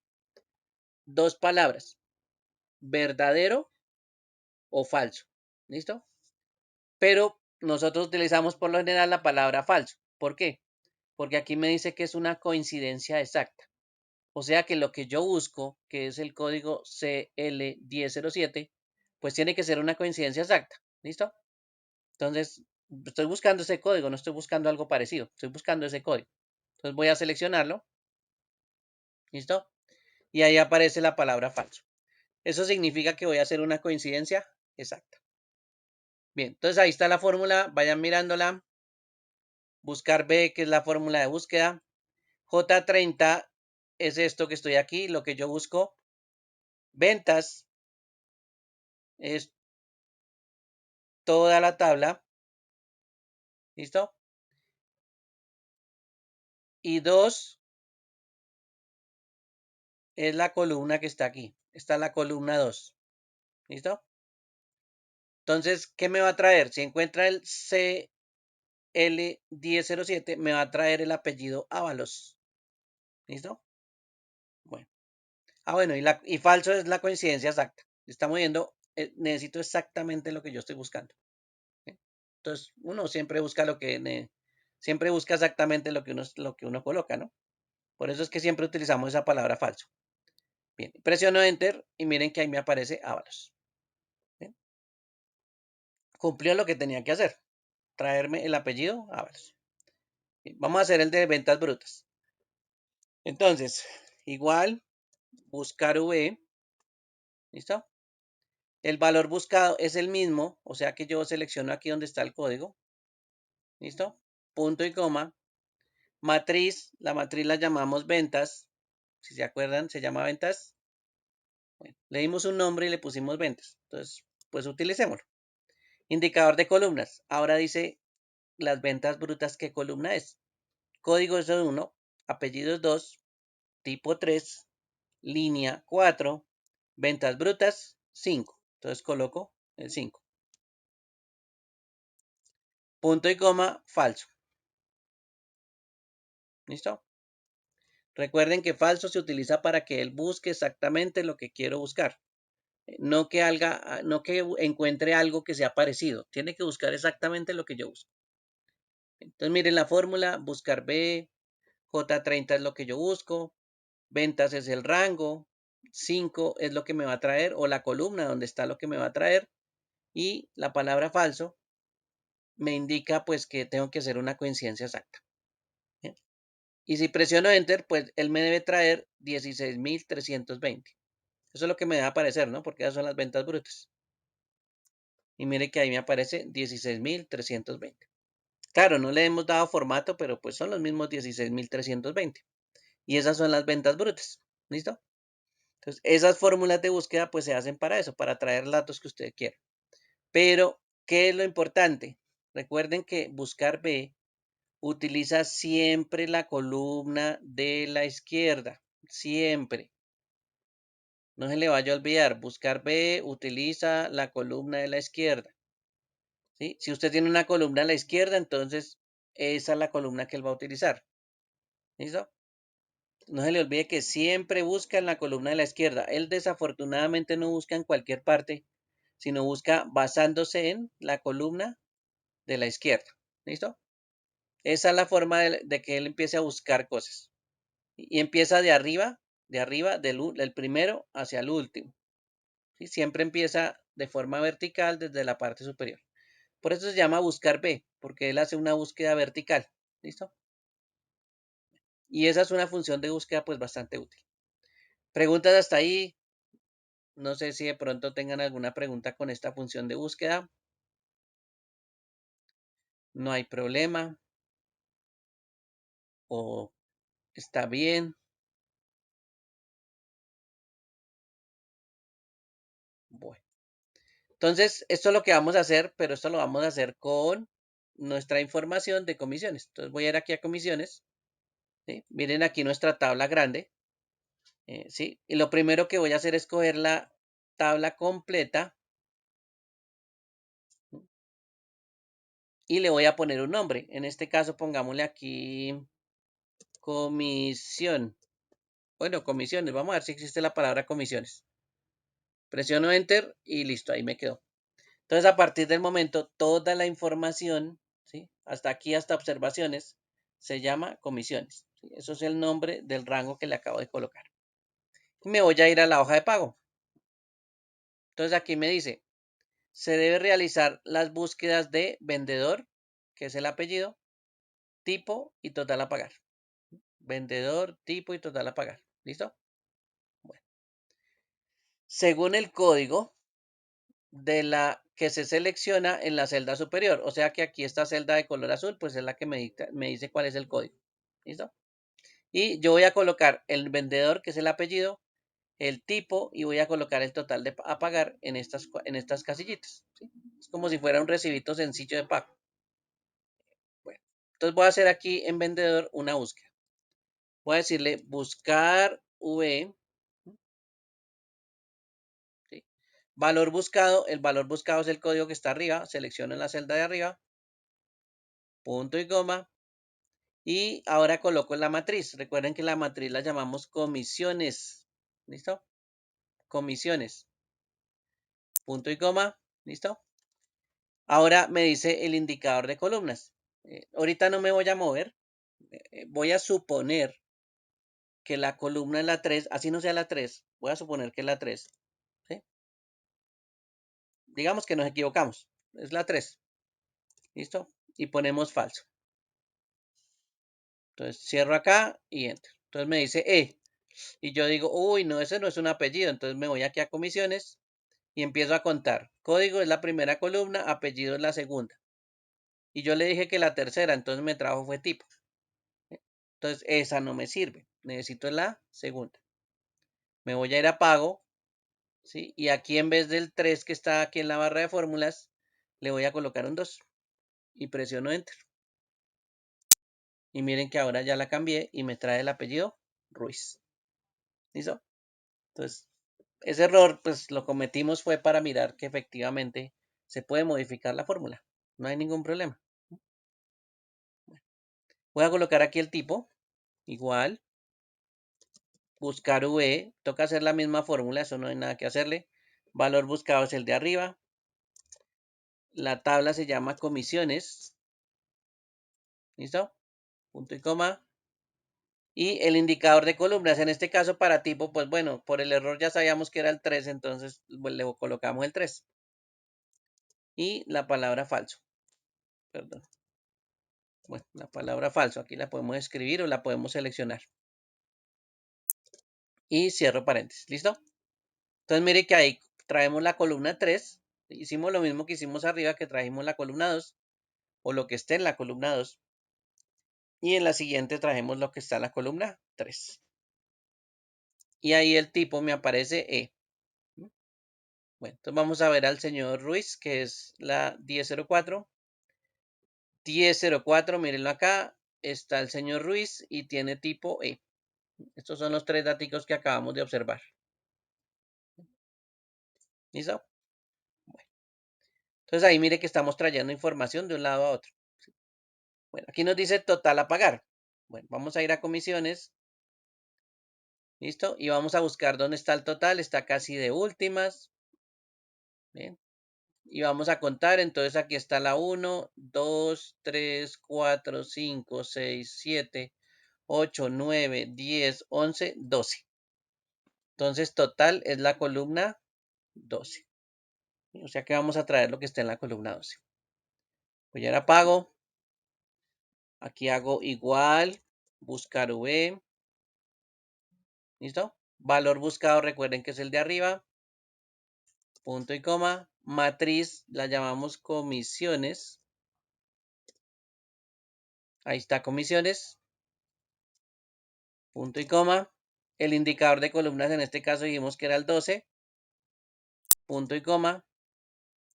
Speaker 1: dos palabras, verdadero o falso. ¿Listo? Pero nosotros utilizamos por lo general la palabra falso. ¿Por qué? Porque aquí me dice que es una coincidencia exacta. O sea que lo que yo busco, que es el código CL1007, pues tiene que ser una coincidencia exacta. ¿Listo? Entonces, estoy buscando ese código, no estoy buscando algo parecido, estoy buscando ese código. Entonces voy a seleccionarlo. ¿Listo? Y ahí aparece la palabra falso. Eso significa que voy a hacer una coincidencia exacta. Bien, entonces ahí está la fórmula, vayan mirándola. Buscar B, que es la fórmula de búsqueda. J30 es esto que estoy aquí, lo que yo busco. Ventas es toda la tabla. ¿Listo? Y 2 es la columna que está aquí. Está la columna 2. ¿Listo? Entonces, ¿qué me va a traer? Si encuentra el CL1007, me va a traer el apellido Ábalos. ¿Listo? Bueno. Bueno, y falso es la coincidencia exacta. Estamos viendo, necesito exactamente lo que yo estoy buscando. ¿Sí? Entonces, uno siempre busca siempre busca exactamente lo que uno coloca, ¿no? Por eso es que siempre utilizamos esa palabra falso. Bien, presiono Enter y miren que ahí me aparece Ábalos. ¿Bien? Cumplió lo que tenía que hacer, traerme el apellido Ábalos. Bien, vamos a hacer el de ventas brutas. Entonces, igual, buscar V, ¿listo? El valor buscado es el mismo, o sea que yo selecciono aquí donde está el código, ¿listo? Punto y coma. Matriz, la matriz la llamamos ventas, si se acuerdan, se llama ventas. Bueno, le dimos un nombre y le pusimos ventas. Entonces, pues utilicémoslo. Indicador de columnas. Ahora dice las ventas brutas, ¿qué columna es? Código es 1, apellidos 2, tipo 3, línea 4, ventas brutas 5. Entonces coloco el 5. Punto y coma, falso. ¿Listo? Recuerden que falso se utiliza para que él busque exactamente lo que quiero buscar. No que encuentre algo que sea parecido. Tiene que buscar exactamente lo que yo busco. Entonces miren la fórmula, buscar B, J30 es lo que yo busco, ventas es el rango, 5 es lo que me va a traer, o la columna donde está lo que me va a traer, y la palabra falso me indica pues que tengo que hacer una coincidencia exacta. ¿Bien? Y si presiono Enter, pues él me debe traer 16.320. Eso es lo que me debe aparecer, ¿no? Porque esas son las ventas brutas. Y mire que ahí me aparece 16.320. Claro, no le hemos dado formato, pero pues son los mismos 16.320. Y esas son las ventas brutas. ¿Listo? Entonces, esas fórmulas de búsqueda pues se hacen para eso, para traer datos que usted quiera. Pero, ¿qué es lo importante? Recuerden que buscar B utiliza siempre la columna de la izquierda. Siempre. No se le vaya a olvidar. Buscar B utiliza la columna de la izquierda. ¿Sí? Si usted tiene una columna a la izquierda, entonces esa es la columna que él va a utilizar. ¿Listo? No se le olvide que siempre busca en la columna de la izquierda. Él desafortunadamente no busca en cualquier parte, sino busca basándose en la columna de la izquierda. ¿Listo? Esa es la forma de que él empiece a buscar cosas. Y empieza de arriba del primero hacia el último. ¿Sí? Siempre empieza de forma vertical desde la parte superior. Por eso se llama buscar B, porque él hace una búsqueda vertical. ¿Listo? Y esa es una función de búsqueda pues bastante útil. Preguntas hasta ahí. No sé si de pronto tengan alguna pregunta con esta función de búsqueda. No hay problema. O está bien. Bueno. Entonces, esto es lo que vamos a hacer, pero esto lo vamos a hacer con nuestra información de comisiones. Entonces voy a ir aquí a comisiones. ¿Sí? Miren aquí nuestra tabla grande. ¿Sí? Y lo primero que voy a hacer es coger la tabla completa y le voy a poner un nombre. En este caso pongámosle aquí comisión. Bueno, comisiones. Vamos a ver si existe la palabra comisiones. Presiono Enter y listo, ahí me quedó. Entonces, a partir del momento, toda la información, ¿sí? Hasta aquí, hasta observaciones, se llama comisiones. ¿Sí? Eso es el nombre del rango que le acabo de colocar. Me voy a ir a la hoja de pago. Entonces, aquí me dice, se debe realizar las búsquedas de vendedor, que es el apellido, tipo y total a pagar. Vendedor, tipo y total a pagar. ¿Listo? Bueno. Según el código de la que se selecciona en la celda superior. O sea que aquí esta celda de color azul, pues es la que me dice cuál es el código. ¿Listo? Y yo voy a colocar el vendedor, que es el apellido, el tipo, y voy a colocar el total de a pagar en estas casillitas. ¿Sí? Es como si fuera un recibito sencillo de pago. Bueno, entonces voy a hacer aquí en vendedor una búsqueda. Voy a decirle buscar V. ¿Sí? Valor buscado. El valor buscado es el código que está arriba. Selecciono en la celda de arriba. Punto y coma. Y ahora coloco la matriz. Recuerden que la matriz la llamamos comisiones. ¿Listo? Comisiones. Punto y coma. ¿Listo? Ahora me dice el indicador de columnas. Ahorita no me voy a mover. Voy a suponer que la columna es la 3. Así no sea la 3. Voy a suponer que es la 3. ¿Sí? Digamos que nos equivocamos. Es la 3. ¿Listo? Y ponemos falso. Entonces cierro acá y entro. Entonces me dice Y yo digo, uy, no, ese no es un apellido. Entonces me voy aquí a comisiones y empiezo a contar. Código es la primera columna, apellido es la segunda. Y yo le dije que la tercera, entonces me trajo fue tipo. Entonces esa no me sirve. Necesito la segunda. Me voy a ir a pago, ¿sí? Y aquí en vez del 3 que está aquí en la barra de fórmulas, le voy a colocar un 2. Y presiono Enter. Y miren que ahora ya la cambié y me trae el apellido Ruiz. ¿Listo? Entonces, ese error, pues lo cometimos fue para mirar que efectivamente se puede modificar la fórmula. No hay ningún problema. Voy a colocar aquí el tipo, igual, buscar V, toca hacer la misma fórmula, eso no hay nada que hacerle. Valor buscado es el de arriba. La tabla se llama comisiones. ¿Listo? Punto y coma. Y el indicador de columnas, en este caso para tipo, pues bueno, por el error ya sabíamos que era el 3, entonces pues, le colocamos el 3. Y la palabra falso, perdón. Bueno, la palabra falso, aquí la podemos escribir o la podemos seleccionar. Y cierro paréntesis, ¿listo? Entonces mire que ahí traemos la columna 3. Hicimos lo mismo que hicimos arriba, que trajimos la columna 2, o lo que esté en la columna 2. Y en la siguiente trajemos lo que está en la columna 3. Y ahí el tipo me aparece E. Bueno, entonces vamos a ver al señor Ruiz, que es la 1004. 1004, mírenlo acá, está el señor Ruiz y tiene tipo E. Estos son los 3 datos que acabamos de observar. ¿Listo? Bueno, entonces ahí mire que estamos trayendo información de un lado a otro. Bueno, aquí nos dice total a pagar. Bueno, vamos a ir a comisiones. ¿Listo? Y vamos a buscar dónde está el total. Está casi de últimas. Bien. Y vamos a contar. Entonces aquí está la 1, 2, 3, 4, 5, 6, 7, 8, 9, 10, 11, 12. Entonces total es la columna 12. O sea que vamos a traer lo que está en la columna 12. Pues ya la pago. Aquí hago igual. Buscar V. ¿Listo? Valor buscado, recuerden que es el de arriba. Punto y coma. Matriz la llamamos comisiones. Ahí está comisiones. Punto y coma. El indicador de columnas en este caso dijimos que era el 12. Punto y coma.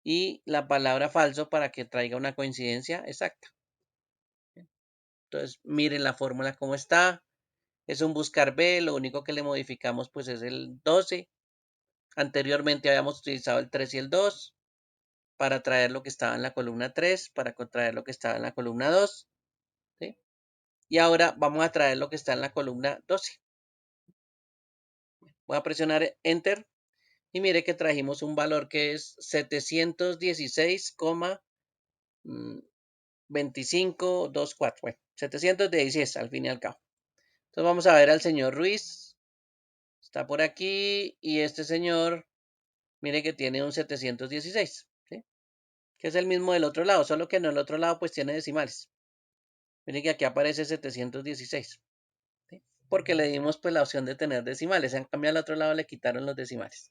Speaker 1: Y la palabra falso para que traiga una coincidencia exacta. Entonces miren la fórmula como está. Es un buscar B. Lo único que le modificamos pues es el 12. Anteriormente habíamos utilizado el 3 y el 2 para traer lo que estaba en la columna 3, para contraer lo que estaba en la columna 2. ¿Sí? Y ahora vamos a traer lo que está en la columna 12. Voy a presionar Enter y mire que trajimos un valor que es 716,2524. Bueno, 716 al fin y al cabo. Entonces vamos a ver al señor Ruiz. Está por aquí y este señor, mire que tiene un 716. ¿Sí? Que es el mismo del otro lado, solo que en el otro lado pues tiene decimales. Mire que aquí aparece 716. ¿Sí? Porque le dimos pues la opción de tener decimales. En cambio al otro lado le quitaron los decimales.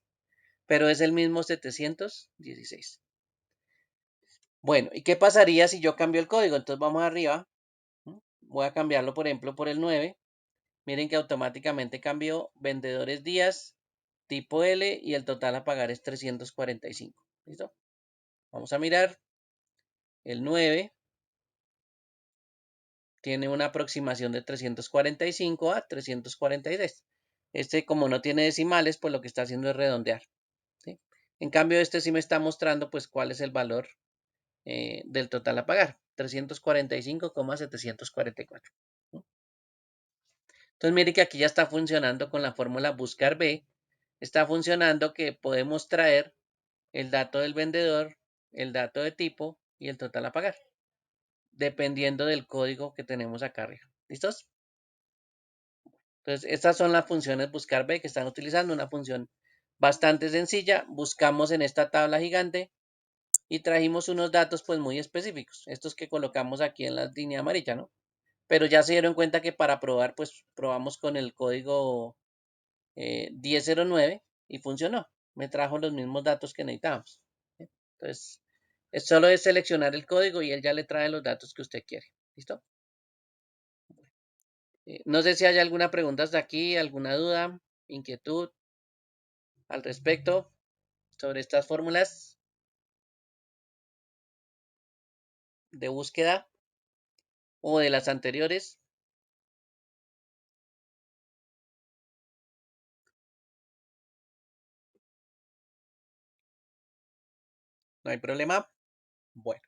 Speaker 1: Pero es el mismo 716. Bueno, ¿y qué pasaría si yo cambio el código? Entonces vamos arriba. Voy a cambiarlo, por ejemplo, por el 9. Miren que automáticamente cambió vendedores días, tipo L y el total a pagar es 345. ¿Listo? Vamos a mirar. El 9 tiene una aproximación de 345 a 343. Este, como no tiene decimales, pues lo que está haciendo es redondear. ¿Sí? En cambio, este sí me está mostrando pues cuál es el valor del total a pagar, 345,744. Entonces mire que aquí ya está funcionando con la fórmula buscar B, está funcionando que podemos traer el dato del vendedor, el dato de tipo y el total a pagar, dependiendo del código que tenemos acá arriba. ¿Listos? Entonces estas son las funciones buscar B que están utilizando, una función bastante sencilla. Buscamos en esta tabla gigante y trajimos unos datos pues muy específicos, estos que colocamos aquí en la línea amarilla, ¿no? Pero ya se dieron cuenta que para probar pues probamos con el código 1009 y funcionó, me trajo los mismos datos que necesitábamos. Entonces es solo de seleccionar el código y él ya le trae los datos que usted quiere. ¿Listo? No sé si hay alguna pregunta hasta aquí, alguna duda, inquietud al respecto sobre estas fórmulas de búsqueda o de las anteriores. No hay problema. Bueno,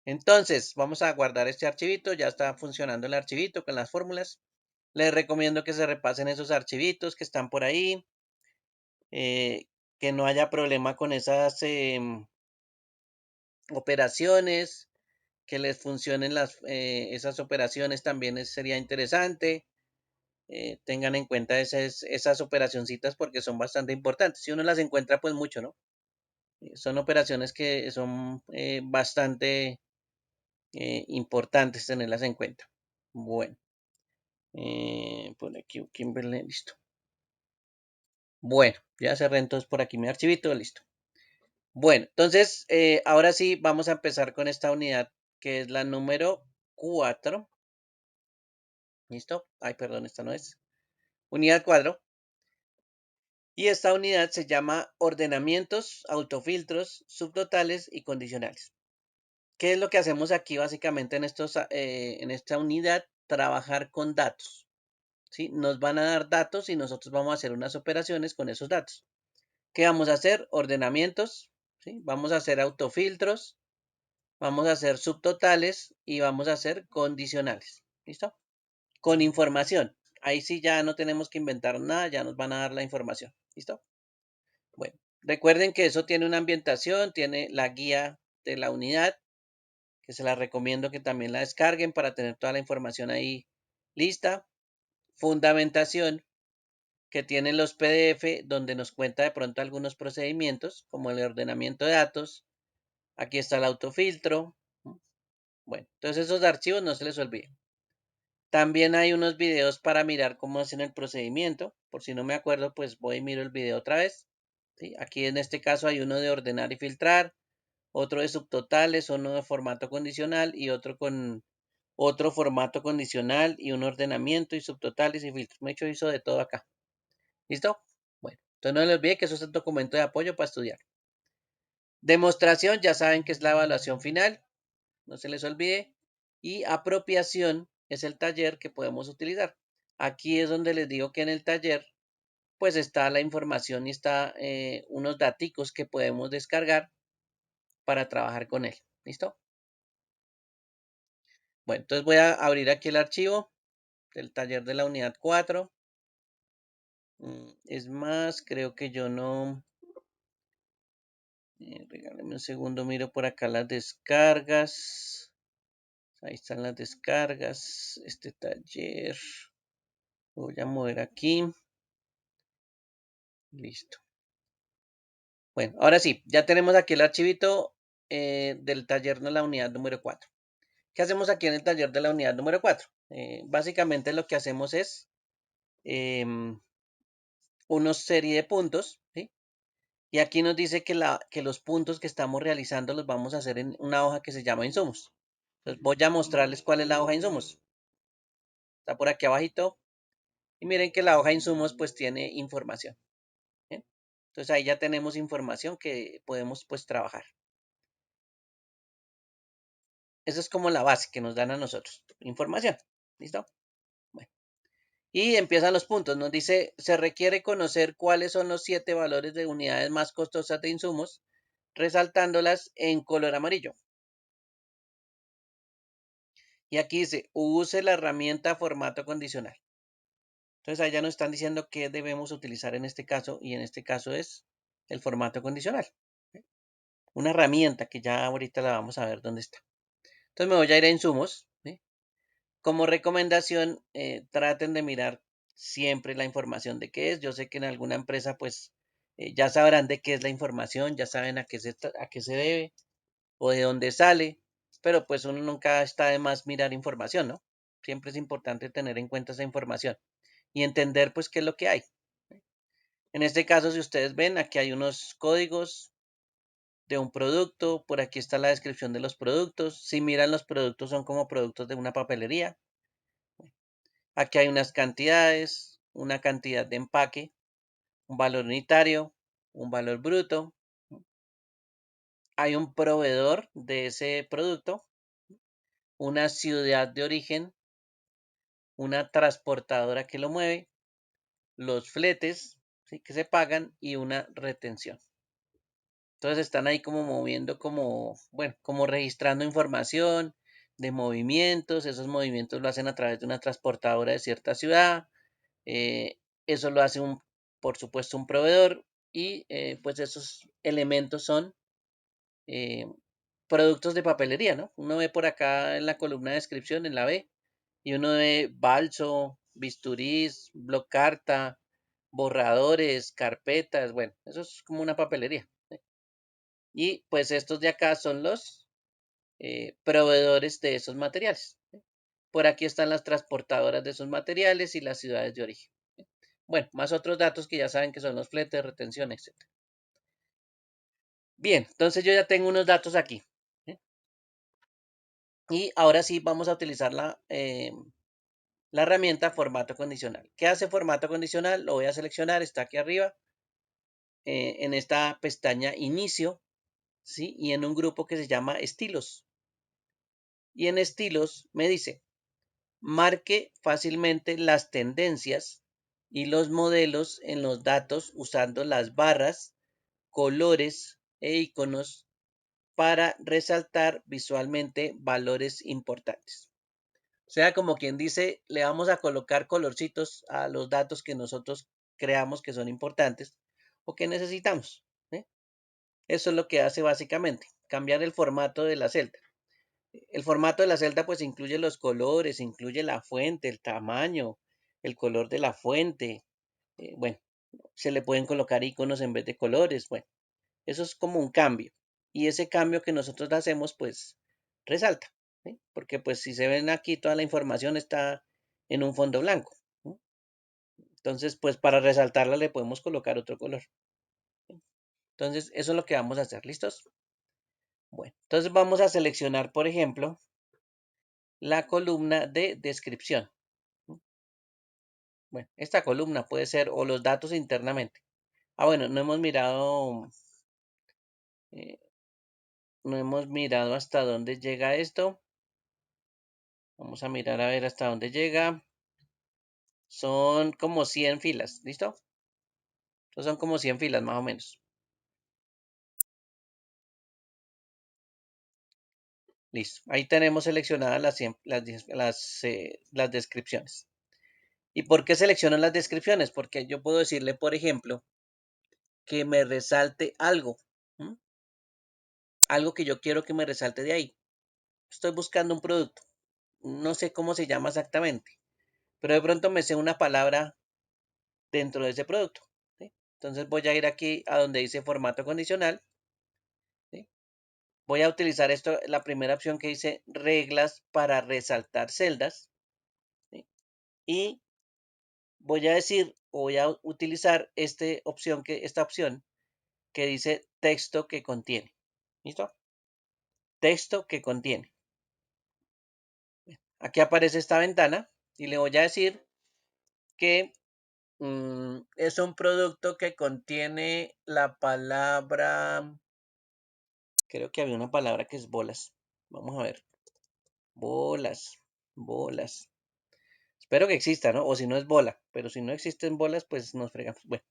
Speaker 1: entonces vamos a guardar este archivito. Ya está funcionando el archivito con las fórmulas. Les recomiendo que se repasen esos archivitos que están por ahí. Que no haya problema con esas operaciones. que les funcionen esas operaciones también sería interesante. Tengan en cuenta esas operacioncitas porque son bastante importantes. Si uno las encuentra, pues mucho, ¿no? Son operaciones que son bastante importantes tenerlas en cuenta. Bueno, por aquí, Kimberly, listo. Bueno, ya cerré entonces por aquí mi archivito, listo. Bueno, entonces, ahora sí vamos a empezar con esta unidad que es la número 4. ¿Listo? Ay, perdón, esta no es. Unidad 4. Y esta unidad se llama ordenamientos, autofiltros, subtotales y condicionales. ¿Qué es lo que hacemos aquí básicamente en esta unidad? Trabajar con datos. ¿Sí? Nos van a dar datos y nosotros vamos a hacer unas operaciones con esos datos. ¿Qué vamos a hacer? Ordenamientos, ¿sí? Vamos a hacer autofiltros, vamos a hacer subtotales y vamos a hacer condicionales. ¿Listo? Con información. Ahí sí ya no tenemos que inventar nada, ya nos van a dar la información. ¿Listo? Bueno, recuerden que eso tiene una ambientación, tiene la guía de la unidad, que se la recomiendo que también la descarguen para tener toda la información ahí lista. Fundamentación, que tiene los PDF, donde nos cuenta de pronto algunos procedimientos, como el ordenamiento de datos. Aquí está el autofiltro. Bueno, entonces esos archivos no se les olviden. También hay unos videos para mirar cómo hacen el procedimiento. Por si no me acuerdo, pues voy y miro el video otra vez. ¿Sí? Aquí en este caso hay uno de ordenar y filtrar, otro de subtotales, uno de formato condicional y otro con otro formato condicional y un ordenamiento y subtotales y filtros. Me he hecho hizo de todo acá. ¿Listo? Bueno, entonces no les olvide que eso es el documento de apoyo para estudiar. Demostración, ya saben que es la evaluación final, no se les olvide. Y apropiación es el taller que podemos utilizar. Aquí es donde les digo que en el taller pues está la información y está unos daticos que podemos descargar para trabajar con él. ¿Listo? Bueno, entonces voy a abrir aquí el archivo del taller de la unidad 4. Es más, creo que yo no... regáleme un segundo, miro por acá las descargas. Ahí están las descargas. Este taller. Voy a mover aquí. Listo. Bueno, ahora sí, ya tenemos aquí el archivito del taller de la unidad número 4. ¿Qué hacemos aquí en el taller de la unidad número 4? Básicamente lo que hacemos es una serie de puntos, ¿sí? Y aquí nos dice que los puntos que estamos realizando los vamos a hacer en una hoja que se llama insumos. Entonces voy a mostrarles cuál es la hoja de insumos. Está por aquí abajito. Y miren que la hoja de insumos pues tiene información. ¿Bien? Entonces ahí ya tenemos información que podemos pues trabajar. Esa es como la base que nos dan a nosotros. Información. ¿Listo? Bueno. Y empiezan los puntos. Nos dice, se requiere conocer cuáles son los 7 valores de unidades más costosas de insumos, resaltándolas en color amarillo. Y aquí dice, use la herramienta formato condicional. Entonces allá nos están diciendo qué debemos utilizar en este caso, y en este caso es el formato condicional. Una herramienta que ya ahorita la vamos a ver dónde está. Entonces me voy a ir a insumos. ¿Sí? Como recomendación, traten de mirar siempre la información de qué es. Yo sé que en alguna empresa pues ya sabrán de qué es la información, ya saben a qué se debe o de dónde sale, pero pues uno nunca está de más mirar información, ¿no? Siempre es importante tener en cuenta esa información y entender pues qué es lo que hay. En este caso, si ustedes ven, aquí hay unos códigos de un producto, por aquí está la descripción de los productos. Si miran, los productos son como productos de una papelería. Aquí hay unas cantidades, una cantidad de empaque, un valor unitario, un valor bruto. Hay un proveedor de ese producto, una ciudad de origen, una transportadora que lo mueve, los fletes, ¿sí?, que se pagan y una retención. Entonces están ahí como moviendo, como, bueno, como registrando información de movimientos. Esos movimientos lo hacen a través de una transportadora de cierta ciudad. Eso lo hace por supuesto, un proveedor. Y pues esos elementos son productos de papelería, ¿no? Uno ve por acá en la columna de descripción, en la B, y uno ve balso, bisturís, bloc carta, borradores, carpetas, bueno, eso es como una papelería. ¿Sí? Y pues estos de acá son los proveedores de esos materiales. ¿Sí? Por aquí están las transportadoras de esos materiales y las ciudades de origen. ¿Sí? Bueno, más otros datos que ya saben que son los fletes, retención, etc. Bien, entonces yo ya tengo unos datos aquí. ¿Sí? Y ahora sí vamos a utilizar la herramienta formato condicional. ¿Qué hace formato condicional? Lo voy a seleccionar, está aquí arriba, en esta pestaña inicio, ¿sí? Y en un grupo que se llama estilos. Y en estilos me dice, marque fácilmente las tendencias y los modelos en los datos usando las barras, colores e iconos para resaltar visualmente valores importantes. O sea, como quien dice, le vamos a colocar colorcitos a los datos que nosotros creamos que son importantes o que necesitamos. ¿Sí? Eso es lo que hace básicamente, cambiar el formato de la celda. El formato de la celda pues incluye los colores, incluye la fuente, el tamaño, el color de la fuente. Bueno, se le pueden colocar iconos en vez de colores. Bueno, eso es como un cambio. Y ese cambio que nosotros hacemos pues resalta. ¿Sí? Porque pues si se ven aquí toda la información está en un fondo blanco. ¿Sí? Entonces pues para resaltarla le podemos colocar otro color. ¿Sí? Entonces eso es lo que vamos a hacer. ¿Listos? Bueno, entonces vamos a seleccionar por ejemplo la columna de descripción. Bueno, esta columna puede ser o los datos internamente. Ah, bueno, eh, no hemos mirado hasta dónde llega esto. Vamos a mirar a ver hasta dónde llega. Son como 100 filas, ¿listo? Entonces son como 100 filas más o menos. Listo. Ahí tenemos seleccionadas las descripciones. ¿Y por qué selecciono las descripciones? Porque yo puedo decirle, por ejemplo, que me resalte algo. ¿M? Algo que yo quiero que me resalte de ahí. Estoy buscando un producto. No sé cómo se llama exactamente, pero de pronto me sé una palabra dentro de ese producto. ¿Sí? Entonces voy a ir aquí a donde dice formato condicional. ¿Sí? Voy a utilizar esto, la primera opción que dice reglas para resaltar celdas. ¿Sí? Y voy a decir, o voy a utilizar esta opción que dice texto que contiene. ¿Listo? Texto que contiene. Aquí aparece esta ventana y le voy a decir que es un producto que contiene la palabra, creo que había una palabra que es bolas. Vamos a ver. Bolas, bolas. Espero que exista, ¿no? O si no es bola, pero si no existen bolas, pues nos fregamos. Bueno,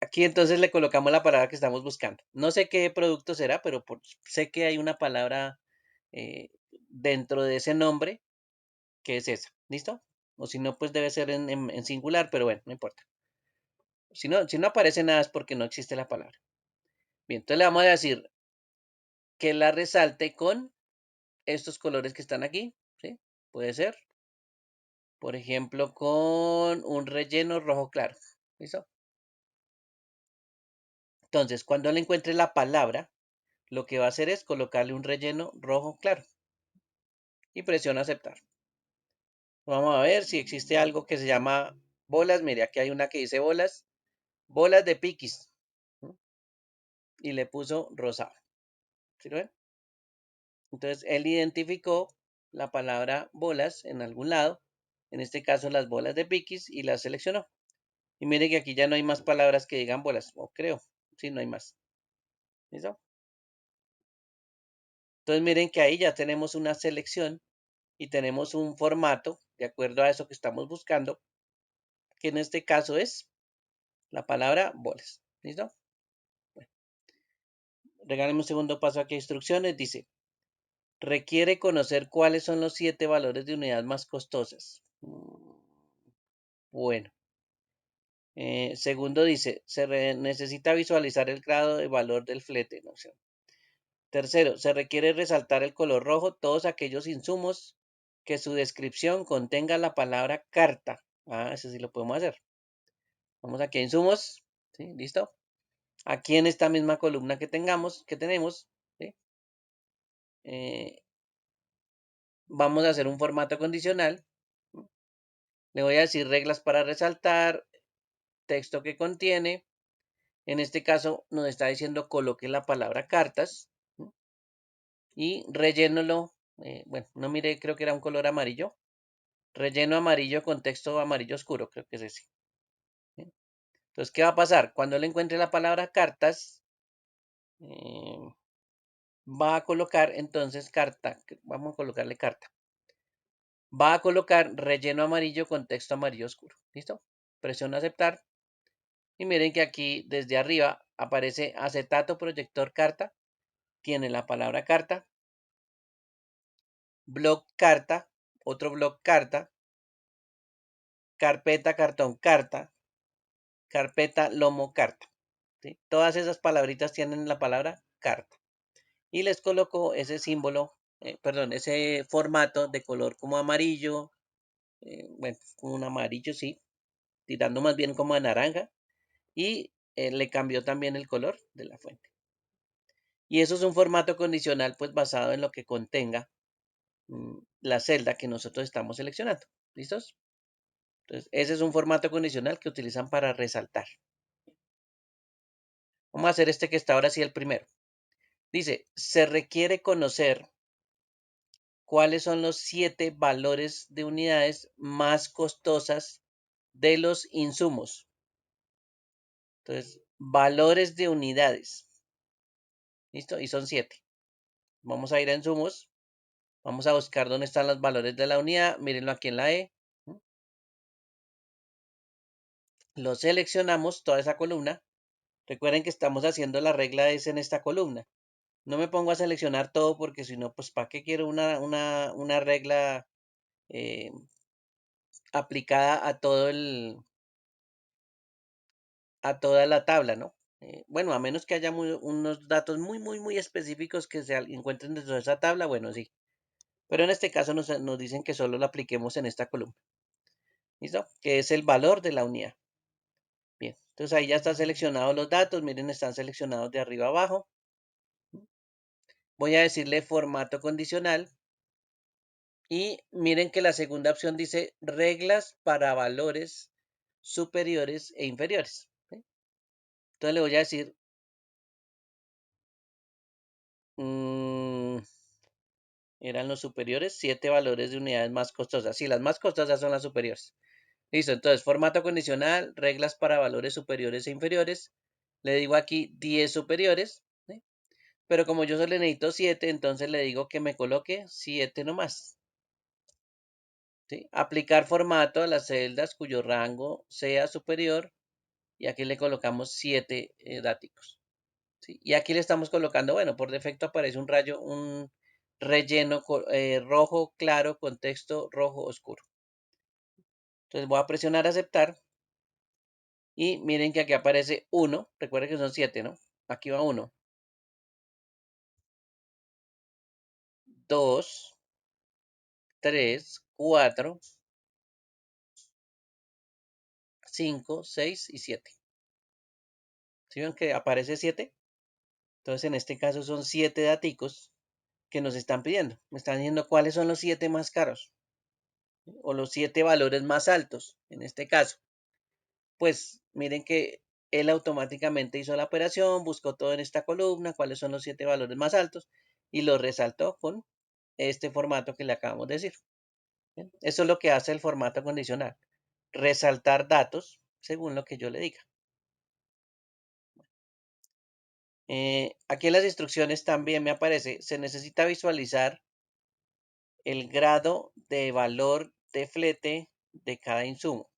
Speaker 1: aquí entonces le colocamos la palabra que estamos buscando. No sé qué producto será, pero sé que hay una palabra dentro de ese nombre que es esa. ¿Listo? O si no, pues debe ser en singular, pero bueno, no importa. Si no aparece nada es porque no existe la palabra. Bien, entonces le vamos a decir que la resalte con estos colores que están aquí. ¿Sí? Puede ser, por ejemplo, con un relleno rojo claro. ¿Listo? Entonces, cuando le encuentre la palabra, lo que va a hacer es colocarle un relleno rojo claro y presiona aceptar. Vamos a ver si existe algo que se llama bolas. Mire, aquí hay una que dice bolas, bolas de piquis. ¿No? Y le puso rosado. ¿Sí lo ven? Entonces, él identificó la palabra bolas en algún lado, en este caso las bolas de piquis, y las seleccionó. Y mire que aquí ya no hay más palabras que digan bolas, o creo, sí, no hay más. ¿Listo? Entonces miren que ahí ya tenemos una selección y tenemos un formato de acuerdo a eso que estamos buscando, que en este caso es la palabra bolas. ¿Listo? Bueno, regálame un segundo paso aquí a instrucciones. Dice, requiere conocer cuáles son los 7 valores de unidad más costosas. Bueno. Segundo dice, necesita visualizar el grado de valor del flete. No sé. Tercero, se requiere resaltar el color rojo todos aquellos insumos que su descripción contenga la palabra carta. Eso sí lo podemos hacer. Vamos aquí a insumos, ¿sí? ¿Listo? Aquí en esta misma columna que tenemos, ¿sí? Vamos a hacer un formato condicional. Le voy a decir reglas para resaltar, texto que contiene. En este caso nos está diciendo coloque la palabra cartas, ¿sí? Y rellénolo. Bueno, no mire, creo que era un color amarillo. Relleno amarillo con texto amarillo oscuro, creo que es ese, ¿sí? Entonces, ¿qué va a pasar? Cuando le encuentre la palabra cartas, eh, va a colocar entonces carta. Vamos a colocarle carta. Va a colocar relleno amarillo con texto amarillo oscuro. ¿Listo? Presiono aceptar. Y miren que aquí desde arriba aparece acetato proyector carta. Tiene la palabra carta. Blog carta. Otro blog carta. Carpeta cartón carta. Carpeta lomo carta. ¿Sí? Todas esas palabritas tienen la palabra carta. Y les coloco ese símbolo, perdón, ese formato de color como amarillo. Bueno, como un amarillo, sí. Tirando más bien como a naranja. Y le cambió también el color de la fuente. Y eso es un formato condicional pues basado en lo que contenga la celda que nosotros estamos seleccionando. ¿Listos? Entonces, ese es un formato condicional que utilizan para resaltar. Vamos a hacer este que está ahora sí el primero. Dice, se requiere conocer cuáles son los 7 valores de unidades más costosas de los insumos. Entonces, valores de unidades. ¿Listo? Y son 7. Vamos a ir a insumos. Vamos a buscar dónde están los valores de la unidad. Mírenlo aquí en la E. Lo seleccionamos, toda esa columna. Recuerden que estamos haciendo la regla es en esta columna. No me pongo a seleccionar todo porque si no, pues ¿para qué quiero una regla eh, aplicada a toda la tabla, ¿no? Bueno, a menos que haya unos datos muy específicos que se encuentren dentro de esa tabla, bueno, sí. Pero en este caso nos dicen que solo lo apliquemos en esta columna. ¿Listo? Que es el valor de la unidad. Bien, entonces ahí ya están seleccionados los datos. Miren, están seleccionados de arriba a abajo. Voy a decirle formato condicional. Y miren que la segunda opción dice reglas para valores superiores e inferiores. ¿Sí? Entonces le voy a decir, eran los superiores, 7 valores de unidades más costosas. Sí, las más costosas son las superiores. Listo, entonces formato condicional, reglas para valores superiores e inferiores. Le digo aquí 10 superiores, ¿sí? Pero como yo solo necesito 7, entonces le digo que me coloque 7 nomás. ¿Sí? Aplicar formato a las celdas cuyo rango sea superior. Y aquí le colocamos 7 dáticos. ¿Sí? Y aquí le estamos colocando, bueno, por defecto aparece un relleno rojo claro con texto rojo oscuro. Entonces voy a presionar aceptar. Y miren que aquí aparece 1. Recuerden que son 7, ¿no? Aquí va 1, 2, 3, 4, 5, 6 y 7. ¿Sí ven que aparece 7? Entonces en este caso son 7 daticos que nos están pidiendo. Me están diciendo cuáles son los 7 más caros o los 7 valores más altos en este caso. Pues miren que él automáticamente hizo la operación, buscó todo en esta columna, cuáles son los 7 valores más altos y los resaltó con este formato que le acabamos de decir. ¿Bien? Eso es lo que hace el formato condicional, resaltar datos según lo que yo le diga. Aquí en las instrucciones también me aparece, se necesita visualizar el grado de valor de flete de cada insumo,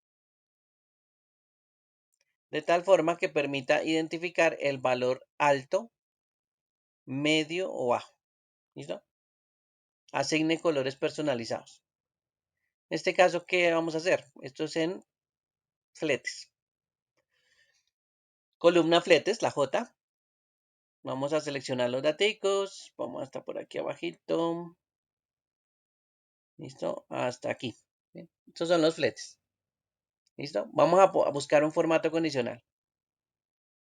Speaker 1: de tal forma que permita identificar el valor alto, medio o bajo. ¿Listo? Asigne colores personalizados. En este caso, ¿qué vamos a hacer? Esto es en fletes. Columna fletes, la J. Vamos a seleccionar los daticos. Vamos hasta por aquí abajito. ¿Listo? Hasta aquí. Bien. Estos son los fletes. ¿Listo? Vamos a buscar un formato condicional.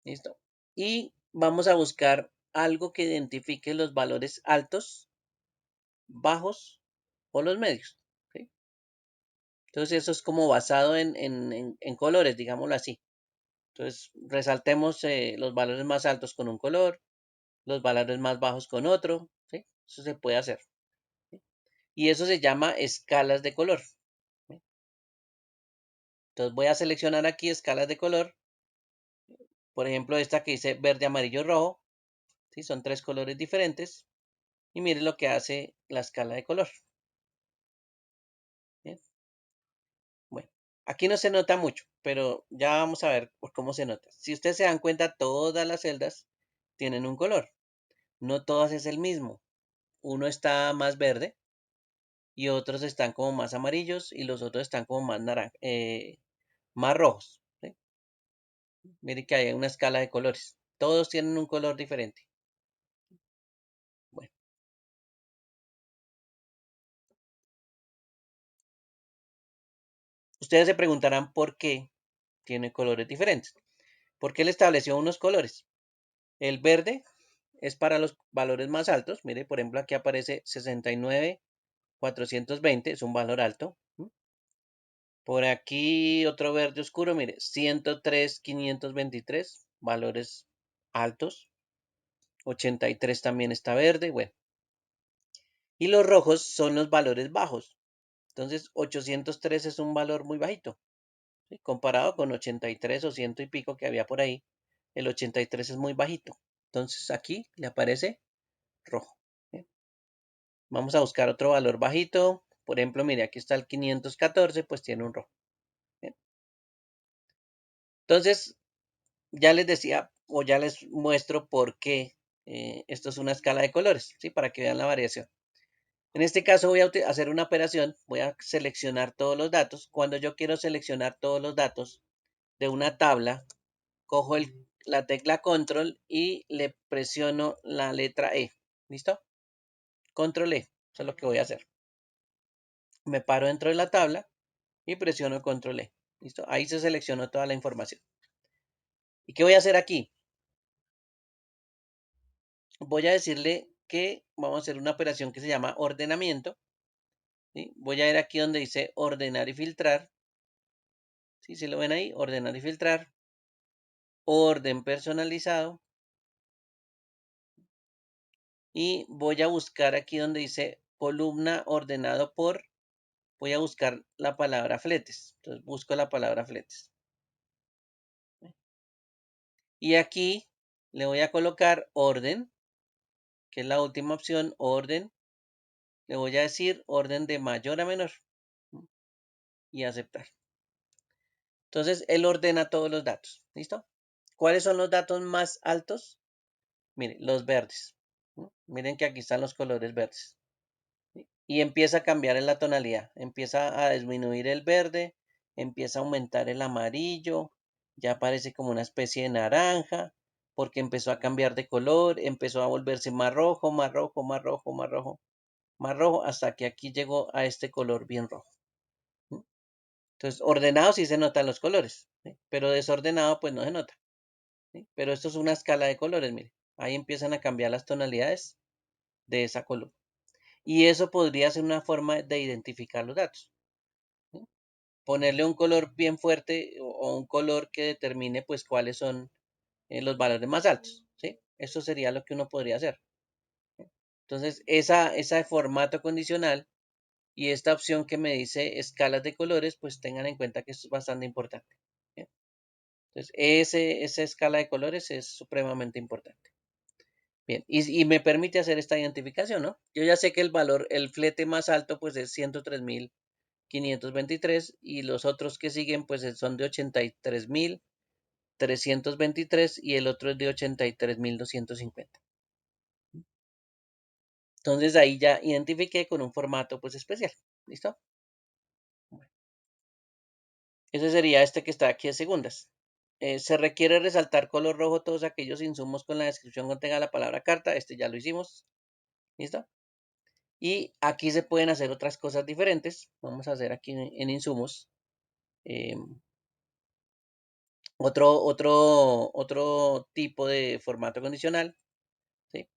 Speaker 1: ¿Listo? Y vamos a buscar algo que identifique los valores altos, bajos o los medios. ¿Sí? Entonces eso es como basado en colores, digámoslo así. Entonces resaltemos los valores más altos con un color, los valores más bajos con otro. ¿Sí? Eso se puede hacer. ¿Sí? Y eso se llama escalas de color. ¿Sí? Entonces voy a seleccionar aquí escalas de color. Por ejemplo, esta que dice verde, amarillo, rojo. ¿Sí? Son tres colores diferentes. Y mire lo que hace la escala de color. ¿Bien? Bueno, aquí no se nota mucho, pero ya vamos a ver por cómo se nota. Si ustedes se dan cuenta, todas las celdas tienen un color. No todas es el mismo. Uno está más verde y otros están como más amarillos y los otros están como más más rojos. ¿Sí? Mire que hay una escala de colores. Todos tienen un color diferente. Bueno, ustedes se preguntarán por qué tiene colores diferentes. Porque él estableció unos colores. El verde es para los valores más altos. Mire, por ejemplo, aquí aparece 69,420, es un valor alto. Por aquí otro verde oscuro, mire, 103,523, valores altos. 83 también está verde, bueno. Y los rojos son los valores bajos. Entonces, 803 es un valor muy bajito. ¿Sí? Comparado con 83 o ciento y pico que había por ahí, el 83 es muy bajito. Entonces, aquí le aparece rojo. ¿Sí? Vamos a buscar otro valor bajito. Por ejemplo, mire, aquí está el 514, pues tiene un rojo. ¿Sí? Entonces, ya les decía o ya les muestro por qué esto es una escala de colores, ¿sí? Para que vean la variación. En este caso voy a hacer una operación, voy a seleccionar todos los datos. Cuando yo quiero seleccionar todos los datos de una tabla, cojo la tecla control y le presiono la letra E. ¿Listo? Control E. Eso es lo que voy a hacer. Me paro dentro de la tabla y presiono control E. ¿Listo? Ahí se seleccionó toda la información. ¿Y qué voy a hacer aquí? Voy a decirle que vamos a hacer una operación que se llama ordenamiento. ¿Sí? Voy a ir aquí donde dice ordenar y filtrar. ¿Sí? Si lo ven ahí, ordenar y filtrar. Orden personalizado. Y voy a buscar aquí donde dice columna ordenado por. Voy a buscar la palabra fletes. Entonces busco la palabra fletes. Y aquí le voy a colocar orden, que es la última opción, orden. Le voy a decir orden de mayor a menor y aceptar. Entonces, él ordena todos los datos. ¿Listo? ¿Cuáles son los datos más altos? Miren, los verdes. Miren que aquí están los colores verdes. Y empieza a cambiar en la tonalidad. Empieza a disminuir el verde, empieza a aumentar el amarillo, ya aparece como una especie de naranja, porque empezó a cambiar de color, empezó a volverse más rojo, más rojo, más rojo, más rojo, más rojo, hasta que aquí llegó a este color bien rojo. Entonces, ordenado sí se notan los colores, ¿sí? Pero desordenado pues no se nota. ¿Sí? Pero esto es una escala de colores, mire. Ahí empiezan a cambiar las tonalidades de esa columna. Y eso podría ser una forma de identificar los datos. ¿Sí? Ponerle un color bien fuerte o un color que determine pues cuáles son los valores más altos. ¿Sí? Eso sería lo que uno podría hacer. Entonces, ese formato condicional y esta opción que me dice escalas de colores, pues tengan en cuenta que esto es bastante importante. ¿Sí? Entonces, esa escala de colores es supremamente importante. Bien, y me permite hacer esta identificación, ¿no? Yo ya sé que el valor, el flete más alto, pues es 103,523 y los otros que siguen, pues son de 83,323 y el otro es de 83,250. Entonces ahí ya identifiqué con un formato, pues especial. ¿Listo? Bueno, ese sería este que está aquí de segundas. Se requiere resaltar color rojo todos aquellos insumos con la descripción contenga la palabra carta. Este ya lo hicimos. ¿Listo? Y aquí se pueden hacer otras cosas diferentes. Vamos a hacer aquí en insumos. eh, otro tipo de formato condicional. ¿Sí?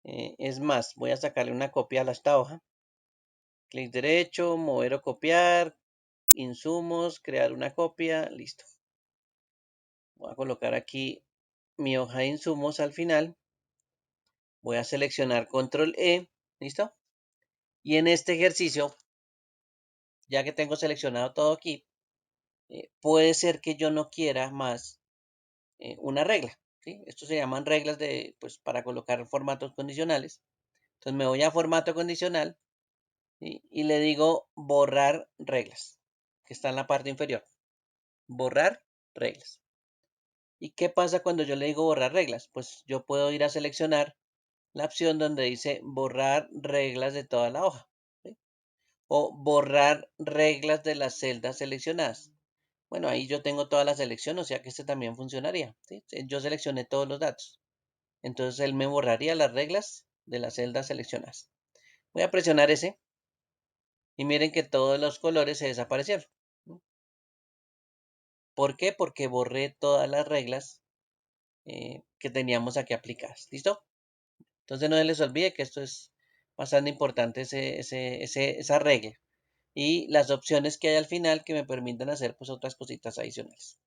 Speaker 1: Es más, voy a sacarle una copia a esta hoja. Clic derecho, mover o copiar, insumos, crear una copia, listo. Voy a colocar aquí mi hoja de insumos al final. Voy a seleccionar control E, listo. Y en este ejercicio, ya que tengo seleccionado todo aquí, puede ser que yo no quiera más una regla. ¿Sí? Esto se llaman reglas de, pues, para colocar formatos condicionales. Entonces me voy a formato condicional, ¿sí? Y le digo borrar reglas, que está en la parte inferior. Borrar reglas. ¿Y qué pasa cuando yo le digo borrar reglas? Pues yo puedo ir a seleccionar la opción donde dice borrar reglas de toda la hoja, ¿sí? O borrar reglas de las celdas seleccionadas. Bueno, ahí yo tengo toda la selección, o sea que este también funcionaría, ¿sí? Yo seleccioné todos los datos. Entonces él me borraría las reglas de las celdas seleccionadas. Voy a presionar ese y miren que todos los colores se desaparecieron. ¿Por qué? Porque borré todas las reglas que teníamos aquí aplicadas. ¿Listo? Entonces no se les olvide que esto es bastante importante, esa regla. Y las opciones que hay al final que me permiten hacer pues otras cositas adicionales.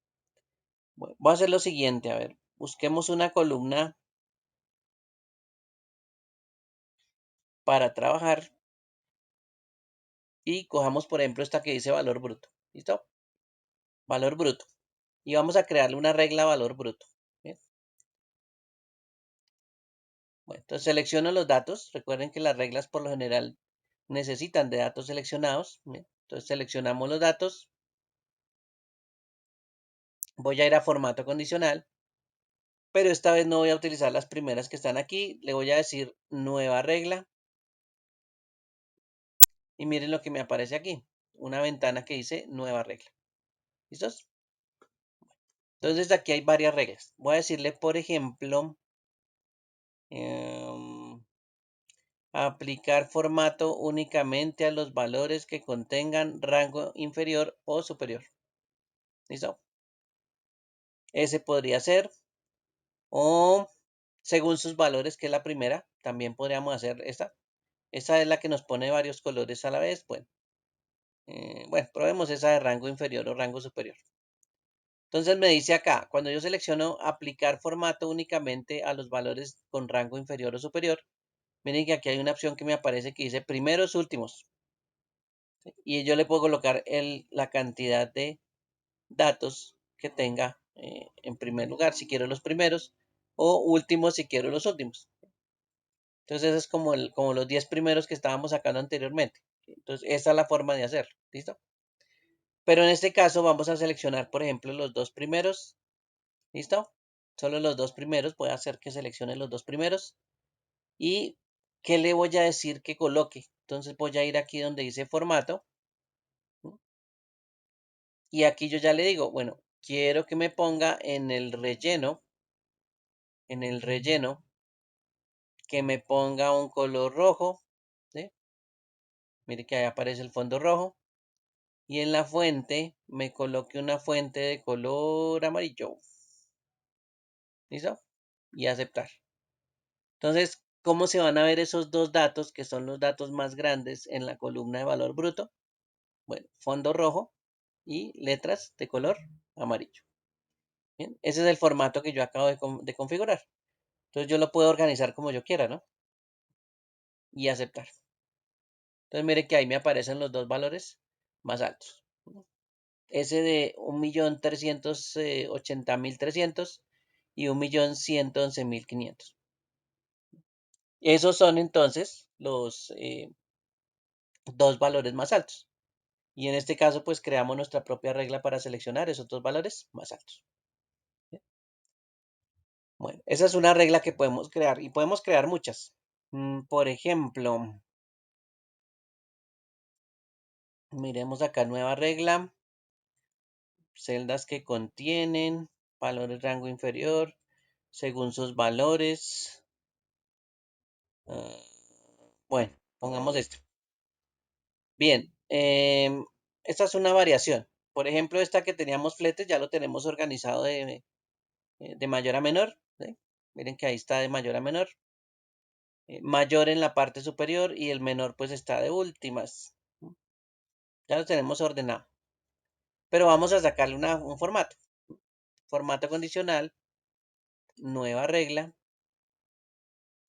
Speaker 1: Bueno, voy a hacer lo siguiente, a ver, busquemos una columna para trabajar y cojamos por ejemplo esta que dice valor bruto. ¿Listo? Valor bruto. Y vamos a crearle una regla valor bruto. ¿Bien? Bueno, entonces selecciono los datos. Recuerden que las reglas por lo general necesitan de datos seleccionados. ¿Bien? Entonces seleccionamos los datos. Voy a ir a formato condicional, pero esta vez no voy a utilizar las primeras que están aquí. Le voy a decir nueva regla. Y miren lo que me aparece aquí. Una ventana que dice nueva regla. ¿Listos? Entonces aquí hay varias reglas. Voy a decirle, por ejemplo, aplicar formato únicamente a los valores que contengan rango inferior o superior. ¿Listo? Ese podría ser. O según sus valores, que es la primera, también podríamos hacer esta. Esta es la que nos pone varios colores a la vez. Bueno, probemos esa de rango inferior o rango superior. Entonces me dice acá, cuando yo selecciono aplicar formato únicamente a los valores con rango inferior o superior, miren que aquí hay una opción que me aparece que dice primeros últimos. ¿Sí? Y yo le puedo colocar la cantidad de datos que tenga en primer lugar, si quiero los primeros, o últimos si quiero los últimos. Entonces, eso es como los 10 primeros que estábamos sacando anteriormente. Entonces, esa es la forma de hacerlo. ¿Listo? Pero en este caso vamos a seleccionar, por ejemplo, los dos primeros. ¿Listo? Solo los dos primeros. Voy a hacer que seleccione los dos primeros. ¿Y qué le voy a decir que coloque? Entonces, voy a ir aquí donde dice formato. Y aquí yo ya le digo, bueno, quiero que me ponga en el relleno, que me ponga un color rojo. ¿Sí? Mire que ahí aparece el fondo rojo. Y en la fuente me coloque una fuente de color amarillo. ¿Listo? Y aceptar. Entonces, ¿cómo se van a ver esos dos datos que son los datos más grandes en la columna de valor bruto? Bueno, fondo rojo y letras de color amarillo. Bien, ese es el formato que yo acabo de configurar. Entonces yo lo puedo organizar como yo quiera, ¿no? Y aceptar. Entonces mire que ahí me aparecen los dos valores más altos. Ese de 1.380.300 y 1.111.500. Esos son entonces los dos valores más altos. Y en este caso, pues creamos nuestra propia regla para seleccionar esos dos valores más altos. Bueno, esa es una regla que podemos crear y podemos crear muchas. Por ejemplo, miremos acá nueva regla. celdas que contienen valores rango inferior según sus valores. Bueno, pongamos esto. Bien, esta es una variación. Por ejemplo, esta que teníamos fletes ya lo tenemos organizado de mayor a menor. ¿Sí? Miren que ahí está de mayor a menor. Mayor en la parte superior y el menor pues está de últimas. Ya lo tenemos ordenado. Pero vamos a sacarle un formato. Formato condicional, nueva regla.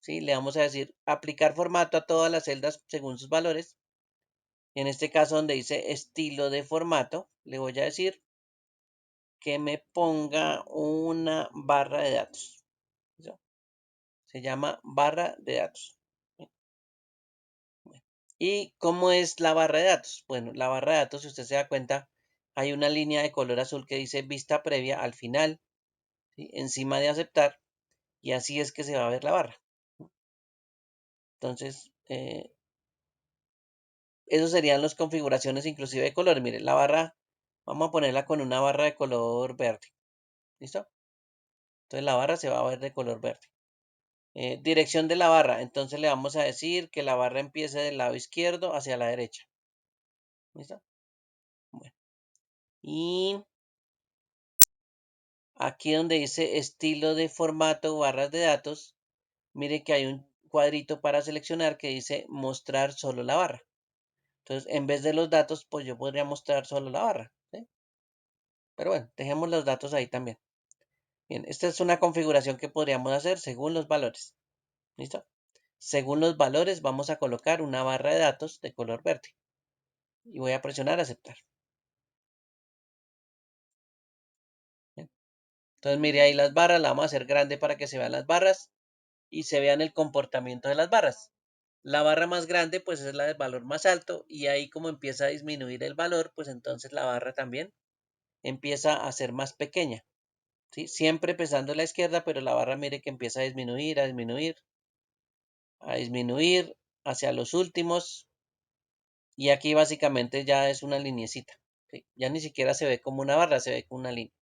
Speaker 1: ¿Sí? Le vamos a decir aplicar formato a todas las celdas según sus valores. En este caso donde dice estilo de formato, le voy a decir que me ponga una barra de datos. ¿Sí? Se llama barra de datos. ¿Y cómo es la barra de datos? Bueno, la barra de datos, si usted se da cuenta, hay una línea de color azul que dice vista previa al final, ¿sí? Encima de aceptar, y así es que se va a ver la barra. Entonces, esos serían las configuraciones inclusive de color. Mire, la barra, vamos a ponerla con una barra de color verde. ¿Listo? Entonces la barra se va a ver de color verde. Dirección de la barra. Entonces le vamos a decir que la barra empiece del lado izquierdo hacia la derecha. ¿Listo? Bueno. Y aquí donde dice estilo de formato barras de datos, mire que hay un cuadrito para seleccionar que dice mostrar solo la barra. Entonces, en vez de los datos, pues yo podría mostrar solo la barra. ¿Sí? Pero bueno, dejemos los datos ahí también. Bien, esta es una configuración que podríamos hacer según los valores. ¿Listo? Según los valores vamos a colocar una barra de datos de color verde. Y voy a presionar aceptar. Bien. Entonces mire ahí las barras, la vamos a hacer grande para que se vean las barras y se vean el comportamiento de las barras. La barra más grande pues es la del valor más alto y ahí como empieza a disminuir el valor, pues entonces la barra también empieza a ser más pequeña. ¿Sí? Siempre pesando a la izquierda, pero la barra mire que empieza a disminuir, a disminuir, a disminuir hacia los últimos. Y aquí básicamente ya es una lineecita. ¿Sí? Ya ni siquiera se ve como una barra, se ve como una línea.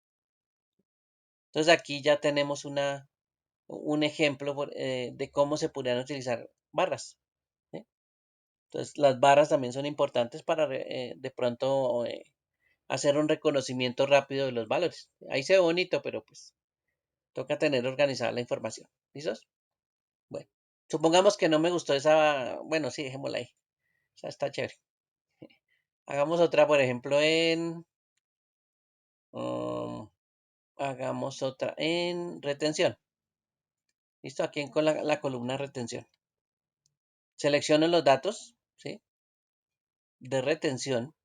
Speaker 1: Entonces aquí ya tenemos un ejemplo de cómo se podrían utilizar barras. ¿Sí? Entonces las barras también son importantes para de pronto hacer un reconocimiento rápido de los valores. Ahí se ve bonito, pero pues toca tener organizada la información. ¿Listos? Bueno, supongamos que no me gustó esa, bueno, sí, dejémosla ahí. O sea, está chévere. Hagamos otra, por ejemplo, um, hagamos otra en retención. ¿Listo? Aquí con la columna retención. Selecciono los datos, ¿sí? De retención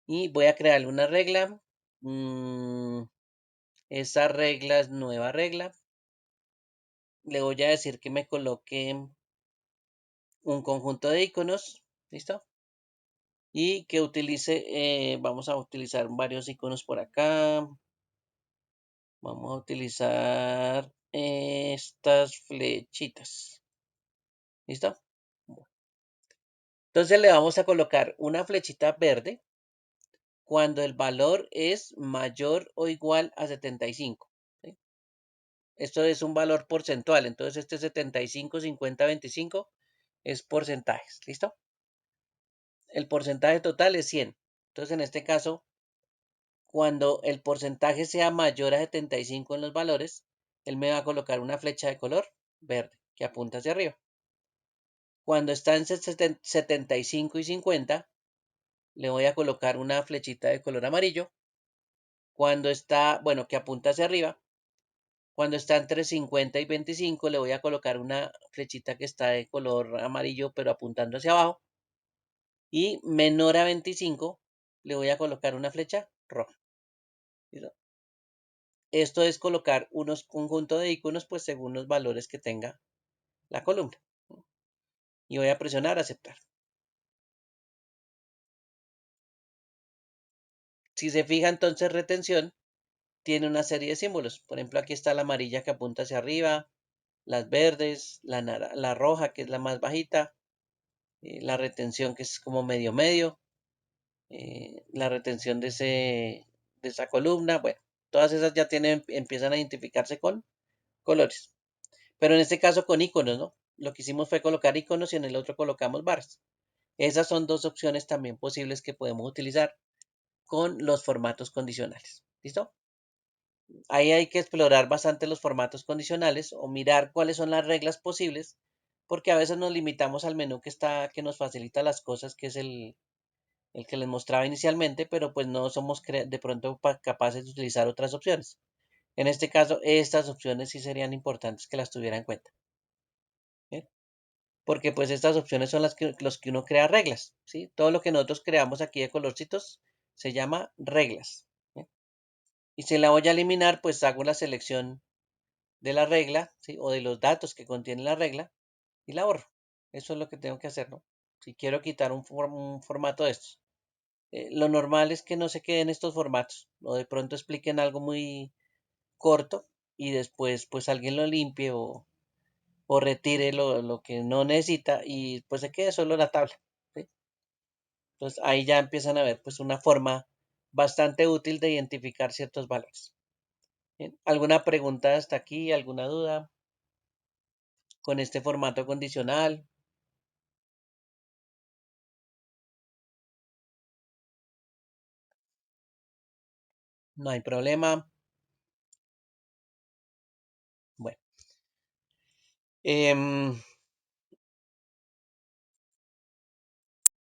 Speaker 1: y voy a crearle una regla. Esa regla es nueva regla. Le voy a decir que me coloque un conjunto de iconos. ¿Listo? Y que utilice, vamos a utilizar varios iconos por acá. Vamos a utilizar estas flechitas. ¿Listo? Entonces le vamos a colocar una flechita verde cuando el valor es mayor o igual a 75. ¿Sí? Esto es un valor porcentual. Entonces este 75, 50, 25 es porcentajes. ¿Listo? El porcentaje total es 100. Entonces en este caso, cuando el porcentaje sea mayor a 75 en los valores, él me va a colocar una flecha de color verde que apunta hacia arriba. Cuando está en 75 y 50, le voy a colocar una flechita de color amarillo. Cuando está, bueno, que apunta hacia arriba. Cuando está entre 50 y 25, le voy a colocar una flechita que está de color amarillo, pero apuntando hacia abajo. Y menor a 25, le voy a colocar una flecha roja. ¿Listo? Esto es colocar unos conjuntos de iconos, pues según los valores que tenga la columna. Y voy a presionar aceptar. Si se fija, entonces retención tiene una serie de símbolos. Por ejemplo, aquí está la amarilla que apunta hacia arriba, las verdes, la roja que es la más bajita, la retención que es como medio medio, la retención de ese de esa columna, bueno, todas esas ya empiezan a identificarse con colores. Pero en este caso con iconos, ¿no? Lo que hicimos fue colocar iconos y en el otro colocamos barras. Esas son dos opciones también posibles que podemos utilizar con los formatos condicionales. ¿Listo? Ahí hay que explorar bastante los formatos condicionales o mirar cuáles son las reglas posibles, porque a veces nos limitamos al menú que nos facilita las cosas, que es el que les mostraba inicialmente, pero pues no somos de pronto capaces de utilizar otras opciones. En este caso, estas opciones sí serían importantes que las tuviera en cuenta. ¿Bien? Porque pues estas opciones son los que uno crea reglas, ¿sí? Todo lo que nosotros creamos aquí de colorcitos se llama reglas. ¿Bien? Y si la voy a eliminar, pues hago la selección de la regla, ¿sí? O de los datos que contiene la regla y la borro. Eso es lo que tengo que hacer, ¿no? Si quiero quitar un formato de estos. Lo normal es que no se queden estos formatos o de pronto expliquen algo muy corto y después pues alguien lo limpie o retire lo que no necesita y pues se quede solo la tabla, ¿sí? Entonces ahí ya empiezan a ver pues una forma bastante útil de identificar ciertos valores. ¿Bien? ¿Alguna pregunta hasta aquí? ¿Alguna duda con este formato condicional? No hay problema. Bueno, em,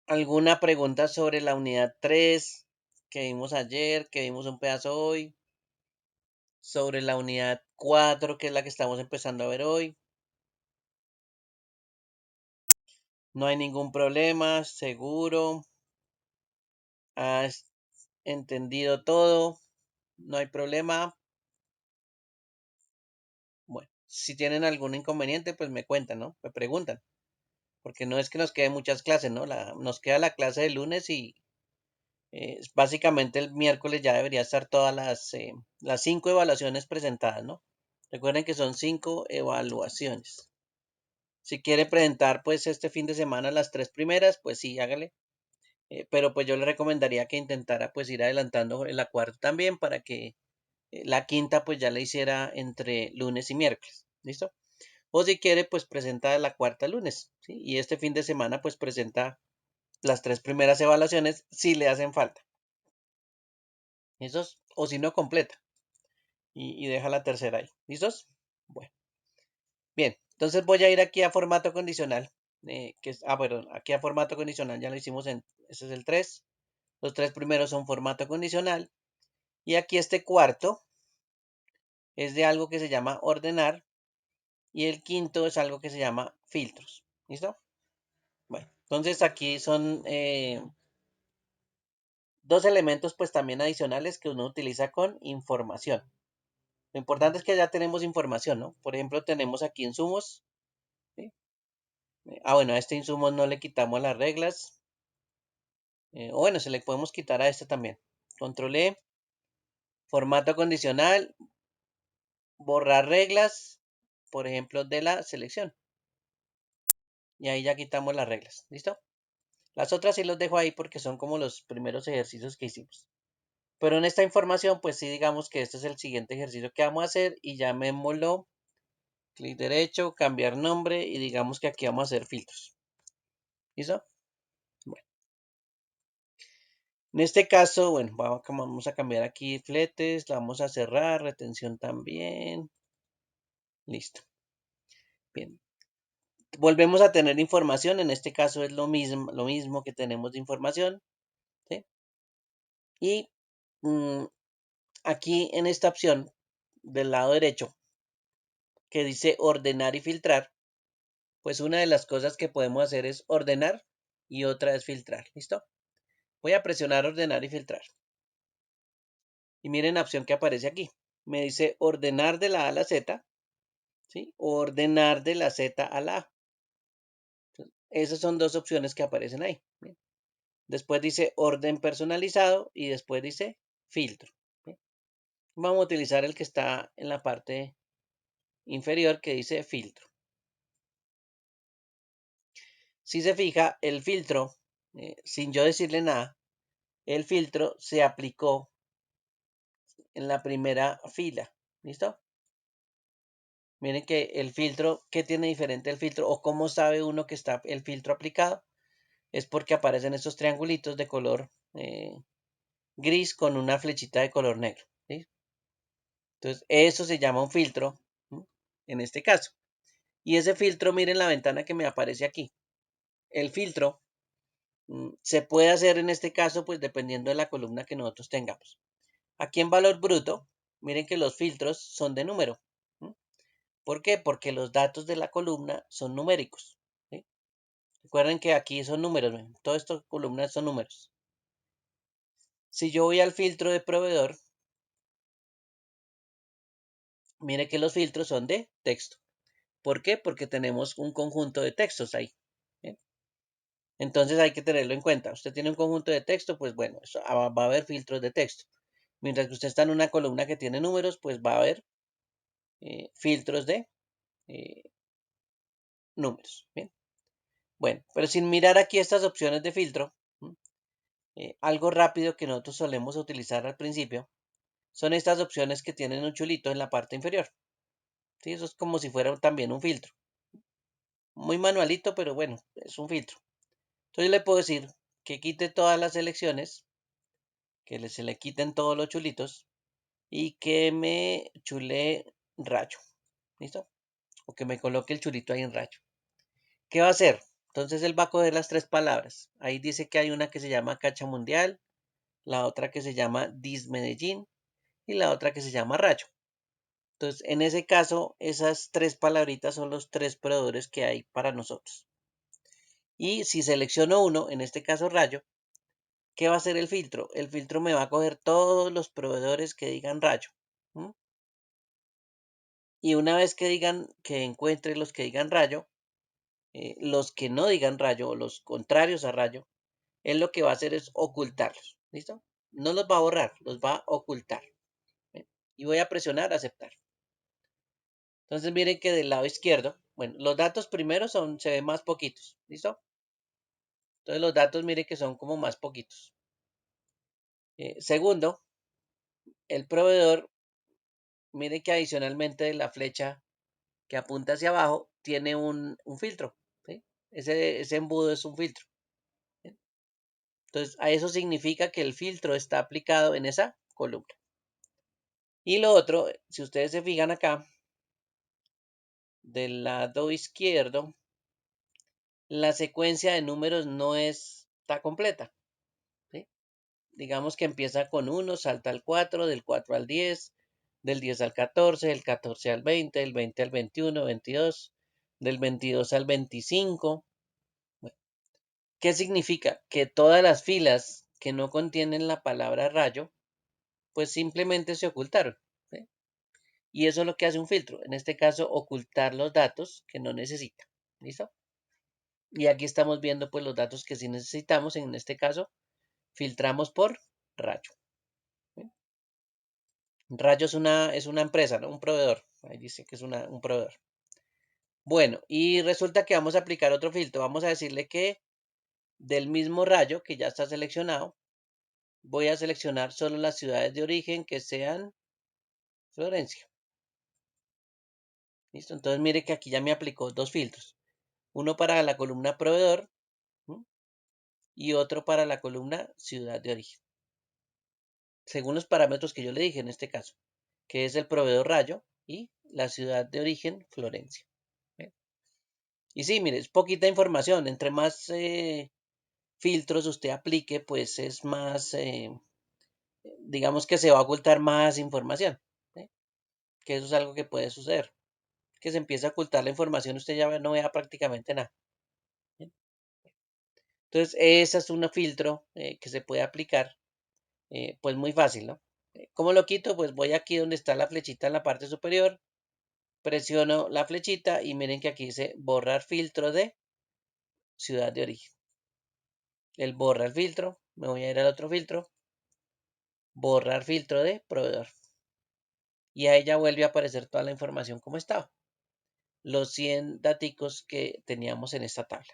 Speaker 1: ¿alguna pregunta sobre la unidad 3 que vimos ayer, que vimos un pedazo hoy? Sobre la unidad 4 que es la que estamos empezando a ver hoy. No hay ningún problema, seguro. Has entendido todo. No hay problema. Bueno, si tienen algún inconveniente, pues me cuentan, ¿no? Me preguntan. Porque no es que nos queden muchas clases, ¿no? Nos queda la clase de lunes y básicamente el miércoles ya debería estar todas las 5 evaluaciones presentadas, ¿no? Recuerden que son 5 evaluaciones. Si quiere presentar pues este fin de semana las 3 primeras, pues sí, hágale. Pero pues yo le recomendaría que intentara pues ir adelantando en la cuarta también para que la quinta pues ya la hiciera entre lunes y miércoles. ¿Listo? O si quiere pues presenta la cuarta el lunes, ¿sí? Y este fin de semana pues presenta las 3 primeras evaluaciones si le hacen falta. ¿Listos? O si no, completa. Y deja la tercera ahí. ¿Listos? Bueno, bien. Entonces voy a ir aquí a formato condicional. Bueno, aquí a formato condicional ya lo hicimos ese es el 3. Los 3 primeros son formato condicional. Y aquí este cuarto es de algo que se llama ordenar. Y el quinto es algo que se llama filtros. ¿Listo? Bueno, entonces aquí son dos elementos pues también adicionales que uno utiliza con información. Lo importante es que ya tenemos información, ¿no? Por ejemplo, tenemos aquí insumos. ¿Sí? Bueno, a este insumo no le quitamos las reglas. O bueno, se le podemos quitar a este también. Control E, formato condicional, borrar reglas, por ejemplo, de la selección. Y ahí ya quitamos las reglas. ¿Listo? Las otras sí los dejo ahí porque son como los primeros ejercicios que hicimos. Pero en esta información, pues sí digamos que este es el siguiente ejercicio que vamos a hacer y llamémoslo clic derecho, cambiar nombre y digamos que aquí vamos a hacer filtros. ¿Listo? Bueno, en este caso, bueno, vamos a cambiar aquí fletes, la vamos a cerrar, retención también. Listo. Bien. Volvemos a tener información, en este caso es lo mismo que tenemos de información. ¿Sí? Y aquí en esta opción del lado derecho que dice ordenar y filtrar, pues una de las cosas que podemos hacer es ordenar y otra es filtrar. ¿Listo? Voy a presionar ordenar y filtrar. Y miren la opción que aparece aquí. Me dice ordenar de la A a la Z, ¿sí? O ordenar de la Z a la A. Entonces, esas son dos opciones que aparecen ahí. ¿Bien? Después dice orden personalizado y después dice filtro. ¿Bien? Vamos a utilizar el que está en la parte inferior que dice filtro. Si se fija, el filtro, sin yo decirle nada, el filtro se aplicó en la primera fila. ¿Listo? Miren que el filtro, ¿qué tiene diferente el filtro? O cómo sabe uno que está el filtro aplicado. Es porque aparecen estos triangulitos de color gris con una flechita de color negro. ¿Sí? Entonces, eso se llama un filtro, ¿sí? En este caso. Y ese filtro, miren la ventana que me aparece aquí. El filtro se puede hacer en este caso, pues dependiendo de la columna que nosotros tengamos. Aquí en valor bruto, miren que los filtros son de número. ¿Sí? ¿Por qué? Porque los datos de la columna son numéricos. ¿Sí? Recuerden que aquí son números, todas estas columnas son números. Si yo voy al filtro de proveedor, mire que los filtros son de texto. ¿Por qué? Porque tenemos un conjunto de textos ahí. ¿Sí? Entonces hay que tenerlo en cuenta. Usted tiene un conjunto de texto, pues bueno, va a haber filtros de texto. Mientras que usted está en una columna que tiene números, pues va a haber filtros de eh, números. ¿Bien? Bueno, pero sin mirar aquí estas opciones de filtro, algo rápido que nosotros solemos utilizar al principio son estas opciones que tienen un chulito en la parte inferior. ¿Sí? Eso es como si fuera también un filtro. Muy manualito, pero bueno, es un filtro. Entonces le puedo decir que quite todas las selecciones, que se le quiten todos los chulitos y que me chule rayo. ¿Listo? O que me coloque el chulito ahí en rayo. ¿Qué va a hacer? Entonces él va a coger las tres palabras. Ahí dice que hay una que se llama Cacha Mundial, la otra que se llama Dis Medellín y la otra que se llama Rayo. Entonces, en ese caso, esas tres palabritas son los tres proveedores que hay para nosotros. Y si selecciono uno, en este caso Rayo, ¿qué va a hacer el filtro? El filtro me va a coger todos los proveedores que digan Rayo. ¿Mm? Y una vez que digan, que encuentre los que digan Rayo, los que no digan Rayo o los contrarios a Rayo, él lo que va a hacer es ocultarlos. ¿Listo? No los va a borrar, los va a ocultar. ¿Ven? Y voy a presionar aceptar. Entonces miren que del lado izquierdo, bueno, los datos primero se ven más poquitos. ¿Listo? Entonces los datos miren que son como más poquitos. Segundo, el proveedor, mire que adicionalmente de la flecha que apunta hacia abajo tiene un filtro. ¿Sí? Ese embudo es un filtro. ¿Sí? Entonces, a eso significa que el filtro está aplicado en esa columna. Y lo otro, si ustedes se fijan acá, del lado izquierdo, la secuencia de números no está completa. ¿Sí? Digamos que empieza con 1, salta al 4, del 4 al 10, del 10 al 14, del 14 al 20, del 20 al 21, 22, del 22 al 25. Bueno, ¿qué significa? Que todas las filas que no contienen la palabra rayo, pues simplemente se ocultaron. ¿Sí? Y eso es lo que hace un filtro. En este caso, ocultar los datos que no necesita. ¿Listo? Y aquí estamos viendo pues los datos que sí necesitamos. En este caso, filtramos por rayo. ¿Sí? Rayo es una empresa, ¿no? Un proveedor. Ahí dice que es un proveedor. Bueno, y resulta que vamos a aplicar otro filtro. Vamos a decirle que del mismo rayo que ya está seleccionado, voy a seleccionar solo las ciudades de origen que sean Florencia. ¿Listo? Entonces mire que aquí ya me aplicó dos filtros. Uno para la columna proveedor, ¿sí? Y otro para la columna ciudad de origen. Según los parámetros que yo le dije en este caso, que es el proveedor rayo y la ciudad de origen Florencia. ¿Bien? Y sí, mire, es poquita información. Entre más filtros usted aplique, pues es más, digamos que se va a ocultar más información. ¿Sí? Que eso es algo que puede suceder. Que se empieza a ocultar la información, usted ya no vea prácticamente nada. ¿Sí? Entonces, ese es un filtro que se puede aplicar, pues muy fácil, ¿no? ¿Cómo lo quito? Pues voy aquí donde está la flechita en la parte superior, presiono la flechita y miren que aquí dice borrar filtro de ciudad de origen. Él borra el filtro, me voy a ir al otro filtro, borrar filtro de proveedor. Y ahí ya vuelve a aparecer toda la información como estaba. Los 100 daticos que teníamos en esta tabla.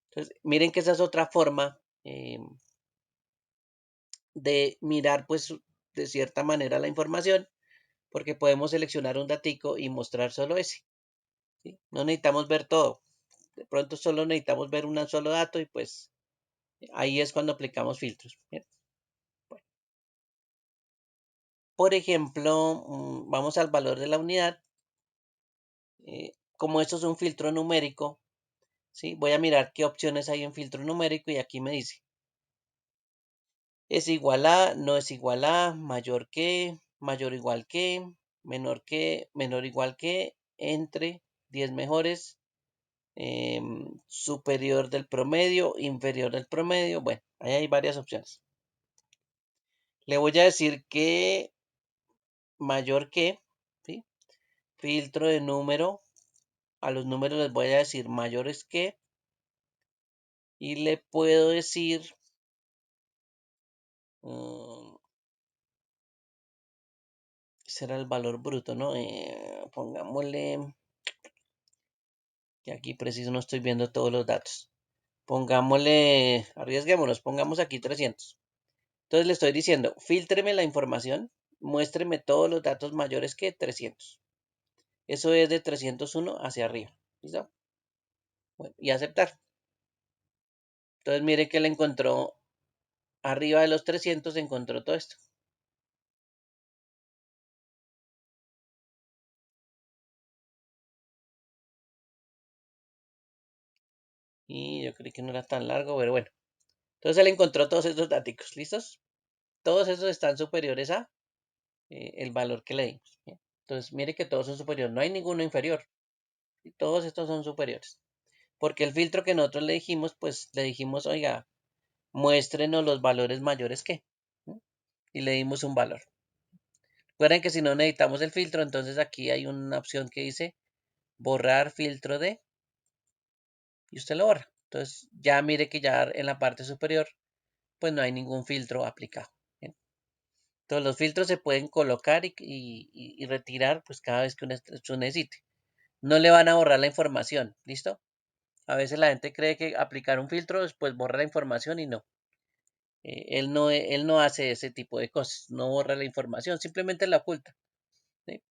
Speaker 1: Entonces, miren que esa es otra forma de mirar pues de cierta manera la información, porque podemos seleccionar un datico y mostrar solo ese, ¿sí? No necesitamos ver todo. De pronto solo necesitamos ver un solo dato y pues ahí es cuando aplicamos filtros. Bien. Bueno, por ejemplo, vamos al valor de la unidad. Como esto es un filtro numérico, ¿sí? Voy a mirar qué opciones hay en filtro numérico y aquí me dice, es igual a, no es igual a, mayor que, mayor o igual que, menor o igual que, entre, 10 mejores, superior del promedio, inferior del promedio. Bueno, ahí hay varias opciones. Le voy a decir que mayor que, ¿sí? Filtro de número, a los números les voy a decir mayores que, y le puedo decir, mm, será el valor bruto, ¿no? Pongámosle, que aquí preciso no estoy viendo todos los datos. Pongámosle, arriesguémonos, pongamos aquí 300. Entonces le estoy diciendo, filtreme la información, muéstreme todos los datos mayores que 300. Eso es de 301 hacia arriba. ¿Listo? Bueno, y aceptar. Entonces mire que le encontró, arriba de los 300 encontró todo esto. Y yo creí que no era tan largo, pero bueno. Entonces él encontró todos estos datos. ¿Listos? Todos esos están superiores a el valor que le dimos. ¿Bien? Entonces mire que todos son superiores. No hay ninguno inferior. Y todos estos son superiores. Porque el filtro que nosotros le dijimos, pues le dijimos, oiga, muéstrenos los valores mayores que. ¿no? Y le dimos un valor. Recuerden que si no necesitamos el filtro, entonces aquí hay una opción que dice borrar filtro de y usted lo borra. Entonces ya mire que ya en la parte superior pues no hay ningún filtro aplicado. ¿Bien? Entonces los filtros se pueden colocar y retirar pues cada vez que usted necesite. No le van a borrar la información, ¿listo? A veces la gente cree que aplicar un filtro después borra la información y no. Él no hace ese tipo de cosas, no borra la información, simplemente la oculta. ¿Sí?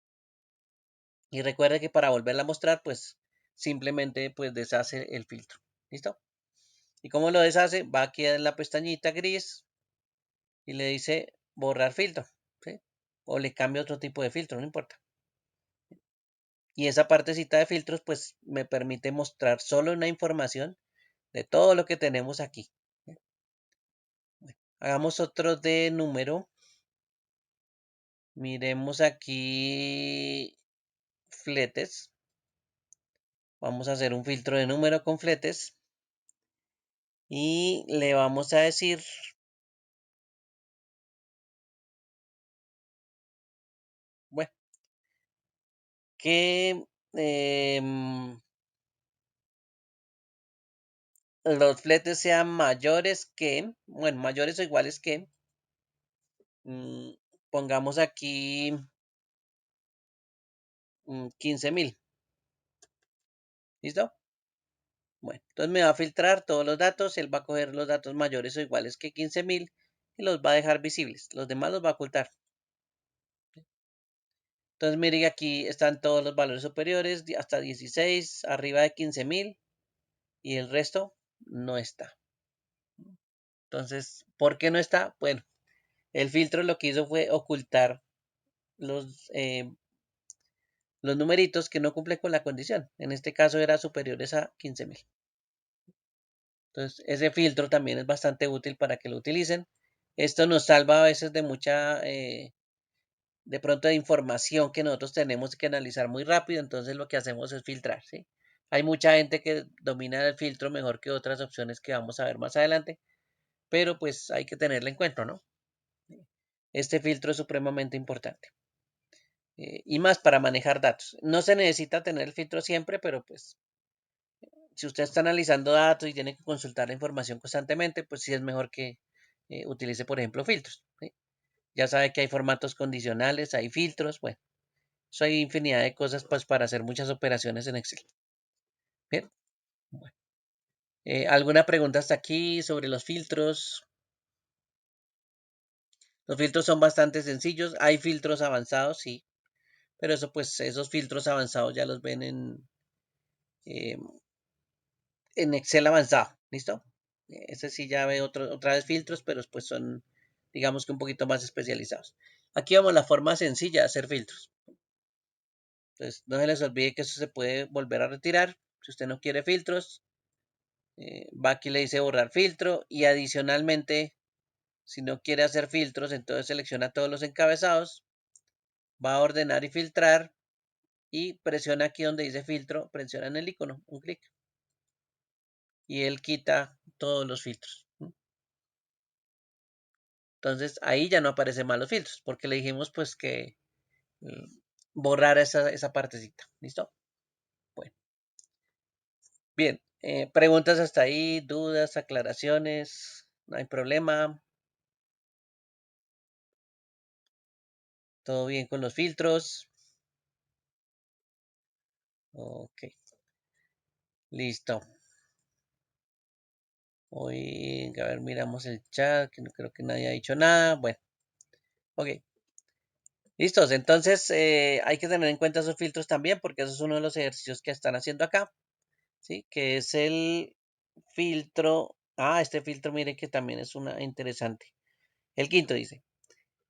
Speaker 1: Y recuerde que para volverla a mostrar, pues simplemente pues deshace el filtro. ¿Listo? ¿Y cómo lo deshace? Va aquí en la pestañita gris y le dice borrar filtro. ¿Sí? O le cambia otro tipo de filtro, no importa. Y esa partecita de filtros pues me permite mostrar solo una información de todo lo que tenemos aquí. ¿Sí? Bueno, hagamos otro de número. Miremos aquí fletes. Vamos a hacer un filtro de número con fletes. Y le vamos a decir, bueno, que los fletes sean mayores que, bueno, mayores o iguales que, mm, pongamos aquí 15.000. ¿Listo? Bueno, entonces me va a filtrar todos los datos, él va a coger los datos mayores o iguales que 15.000 y los va a dejar visibles. Los demás los va a ocultar. Entonces mire que aquí están todos los valores superiores, hasta 16, arriba de 15.000 y el resto no está. Entonces, ¿por qué no está? Bueno, el filtro lo que hizo fue ocultar los numeritos que no cumplen con la condición. En este caso era superiores a 15.000. Entonces, ese filtro también es bastante útil para que lo utilicen. Esto nos salva a veces de mucha, de pronto de información que nosotros tenemos que analizar muy rápido. Entonces, lo que hacemos es filtrar, ¿sí? Hay mucha gente que domina el filtro mejor que otras opciones que vamos a ver más adelante, pero pues hay que tenerlo en cuenta, ¿no? Este filtro es supremamente importante. Y más para manejar datos. No se necesita tener el filtro siempre, pero pues si usted está analizando datos y tiene que consultar la información constantemente, pues sí es mejor que utilice, por ejemplo, filtros. ¿Sí? Ya sabe que hay formatos condicionales, hay filtros, bueno, eso hay infinidad de cosas pues para hacer muchas operaciones en Excel. Bien, bueno. ¿Alguna pregunta hasta aquí sobre los filtros? Los filtros son bastante sencillos. Hay filtros avanzados, sí, pero eso pues esos filtros avanzados ya los ven eh, en Excel avanzado, ¿listo? Ese sí ya ve otra vez filtros, pero pues son, digamos que un poquito más especializados. Aquí vamos a la forma sencilla de hacer filtros. Entonces, no se les olvide que eso se puede volver a retirar. Si usted no quiere filtros, va aquí le dice borrar filtro y adicionalmente, si no quiere hacer filtros, entonces selecciona todos los encabezados, va a ordenar y filtrar y presiona aquí donde dice filtro, presiona en el icono, un clic y él quita todos los filtros. Entonces ahí ya no aparecen más los filtros porque le dijimos pues que borrar esa partecita. ¿Listo? Bueno, bien. Preguntas hasta ahí, dudas, aclaraciones, no hay problema. Todo bien con los filtros. Ok, listo. Hoy, a ver, miramos el chat, que no creo que nadie ha dicho nada. Bueno, ok. Listos, entonces hay que tener en cuenta esos filtros también, porque eso es uno de los ejercicios que están haciendo acá, ¿sí? Que es el filtro. Ah, este filtro, mire que también es una interesante. El quinto dice,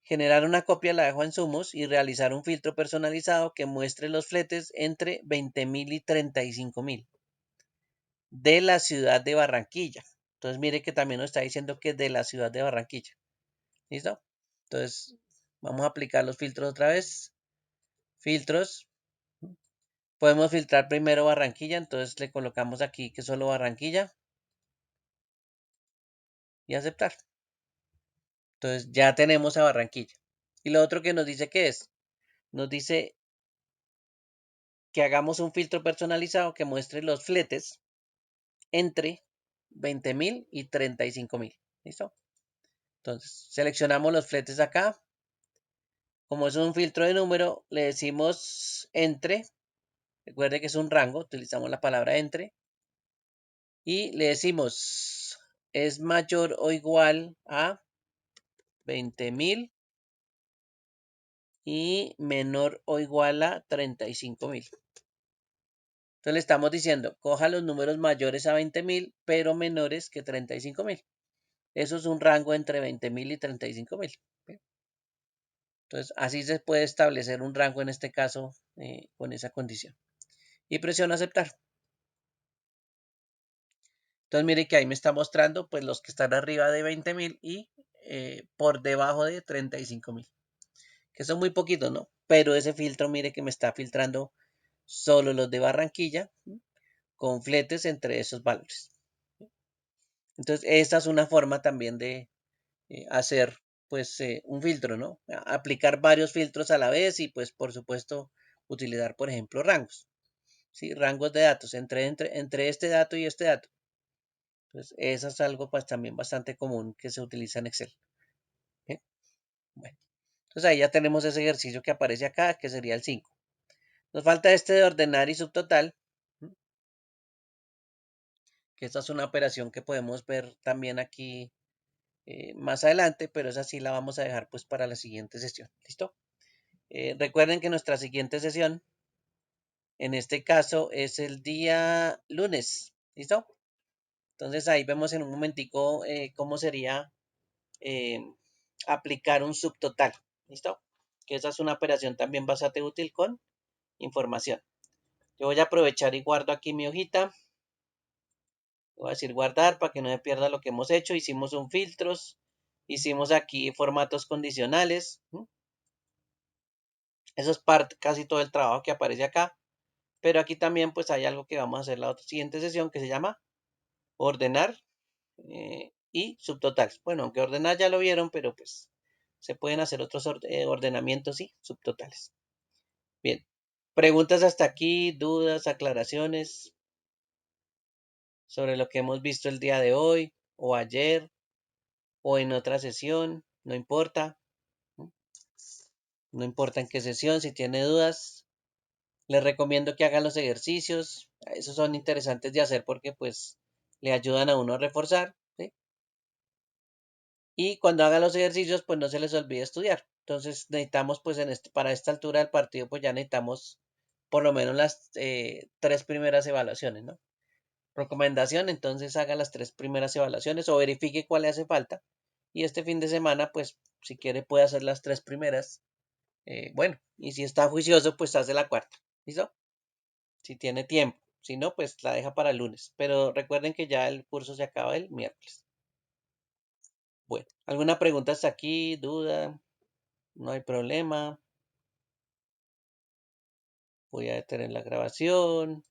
Speaker 1: generar una copia la dejo en Sumos y realizar un filtro personalizado que muestre los fletes entre 20.000 y 35.000 de la ciudad de Barranquilla. Entonces mire que también nos está diciendo que de la ciudad de Barranquilla. ¿Listo? Entonces vamos a aplicar los filtros otra vez. Filtros. Podemos filtrar primero Barranquilla, entonces le colocamos aquí que solo Barranquilla y aceptar. Entonces ya tenemos a Barranquilla. Y lo otro que nos dice que es, nos dice que hagamos un filtro personalizado que muestre los fletes entre 20.000 y 35.000. ¿Listo? Entonces seleccionamos los fletes acá. Como es un filtro de número, le decimos entre. Recuerde que es un rango, utilizamos la palabra entre. Y le decimos es mayor o igual a 20.000 y menor o igual a 35.000. Entonces le estamos diciendo, coja los números mayores a 20.000, pero menores que 35.000. Eso es un rango entre 20.000 y 35.000. Entonces así se puede establecer un rango en este caso con esa condición. Y presiono aceptar. Entonces mire que ahí me está mostrando pues los que están arriba de 20.000 y por debajo de 35.000. Que son muy poquitos, ¿no? Pero ese filtro, mire que me está filtrando solo los de Barranquilla, con fletes entre esos valores. Entonces, esta es una forma también de hacer, pues, un filtro, ¿no? Aplicar varios filtros a la vez y, pues, por supuesto, utilizar, por ejemplo, rangos, ¿sí? Rangos de datos entre este dato y este dato. Entonces, eso es algo, pues, también bastante común que se utiliza en Excel. ¿Bien? Bueno, entonces ahí ya tenemos ese ejercicio que aparece acá, que sería el 5. Nos falta este de ordenar y subtotal, que esta es una operación que podemos ver también aquí más adelante, pero esa sí la vamos a dejar pues para la siguiente sesión. ¿Listo? Recuerden que nuestra siguiente sesión, en este caso, es el día lunes. ¿Listo? Entonces ahí vemos en un momentico cómo sería eh, aplicar un subtotal. ¿Listo? Que esa es una operación también bastante útil con información. Yo voy a aprovechar y guardo aquí mi hojita. Voy a decir guardar para que no me pierda lo que hemos hecho. Hicimos un filtros. Hicimos aquí formatos condicionales. Eso es parte, casi todo el trabajo que aparece acá. Pero aquí también pues hay algo que vamos a hacer la siguiente sesión que se llama ordenar y subtotales. Bueno, aunque ordenar ya lo vieron, pero pues se pueden hacer otros ordenamientos y subtotales. Bien. Preguntas hasta aquí, dudas, aclaraciones sobre lo que hemos visto el día de hoy o ayer o en otra sesión, no importa. No importa en qué sesión, si tiene dudas, les recomiendo que hagan los ejercicios. Esos son interesantes de hacer porque pues le ayudan a uno a reforzar, ¿sí? Y cuando hagan los ejercicios, pues no se les olvide estudiar. Entonces necesitamos, pues para esta altura del partido, pues ya necesitamos por lo menos las tres primeras evaluaciones, ¿no? Recomendación, entonces haga las tres primeras evaluaciones o verifique cuál le hace falta. Y este fin de semana, pues si quiere puede hacer las tres primeras. Bueno, y si está juicioso, pues hace la cuarta. ¿Listo? Si tiene tiempo. Si no, pues la deja para el lunes. Pero recuerden que ya el curso se acaba el miércoles. Bueno, ¿alguna pregunta hasta aquí? ¿Duda? No hay problema. Voy a detener la grabación.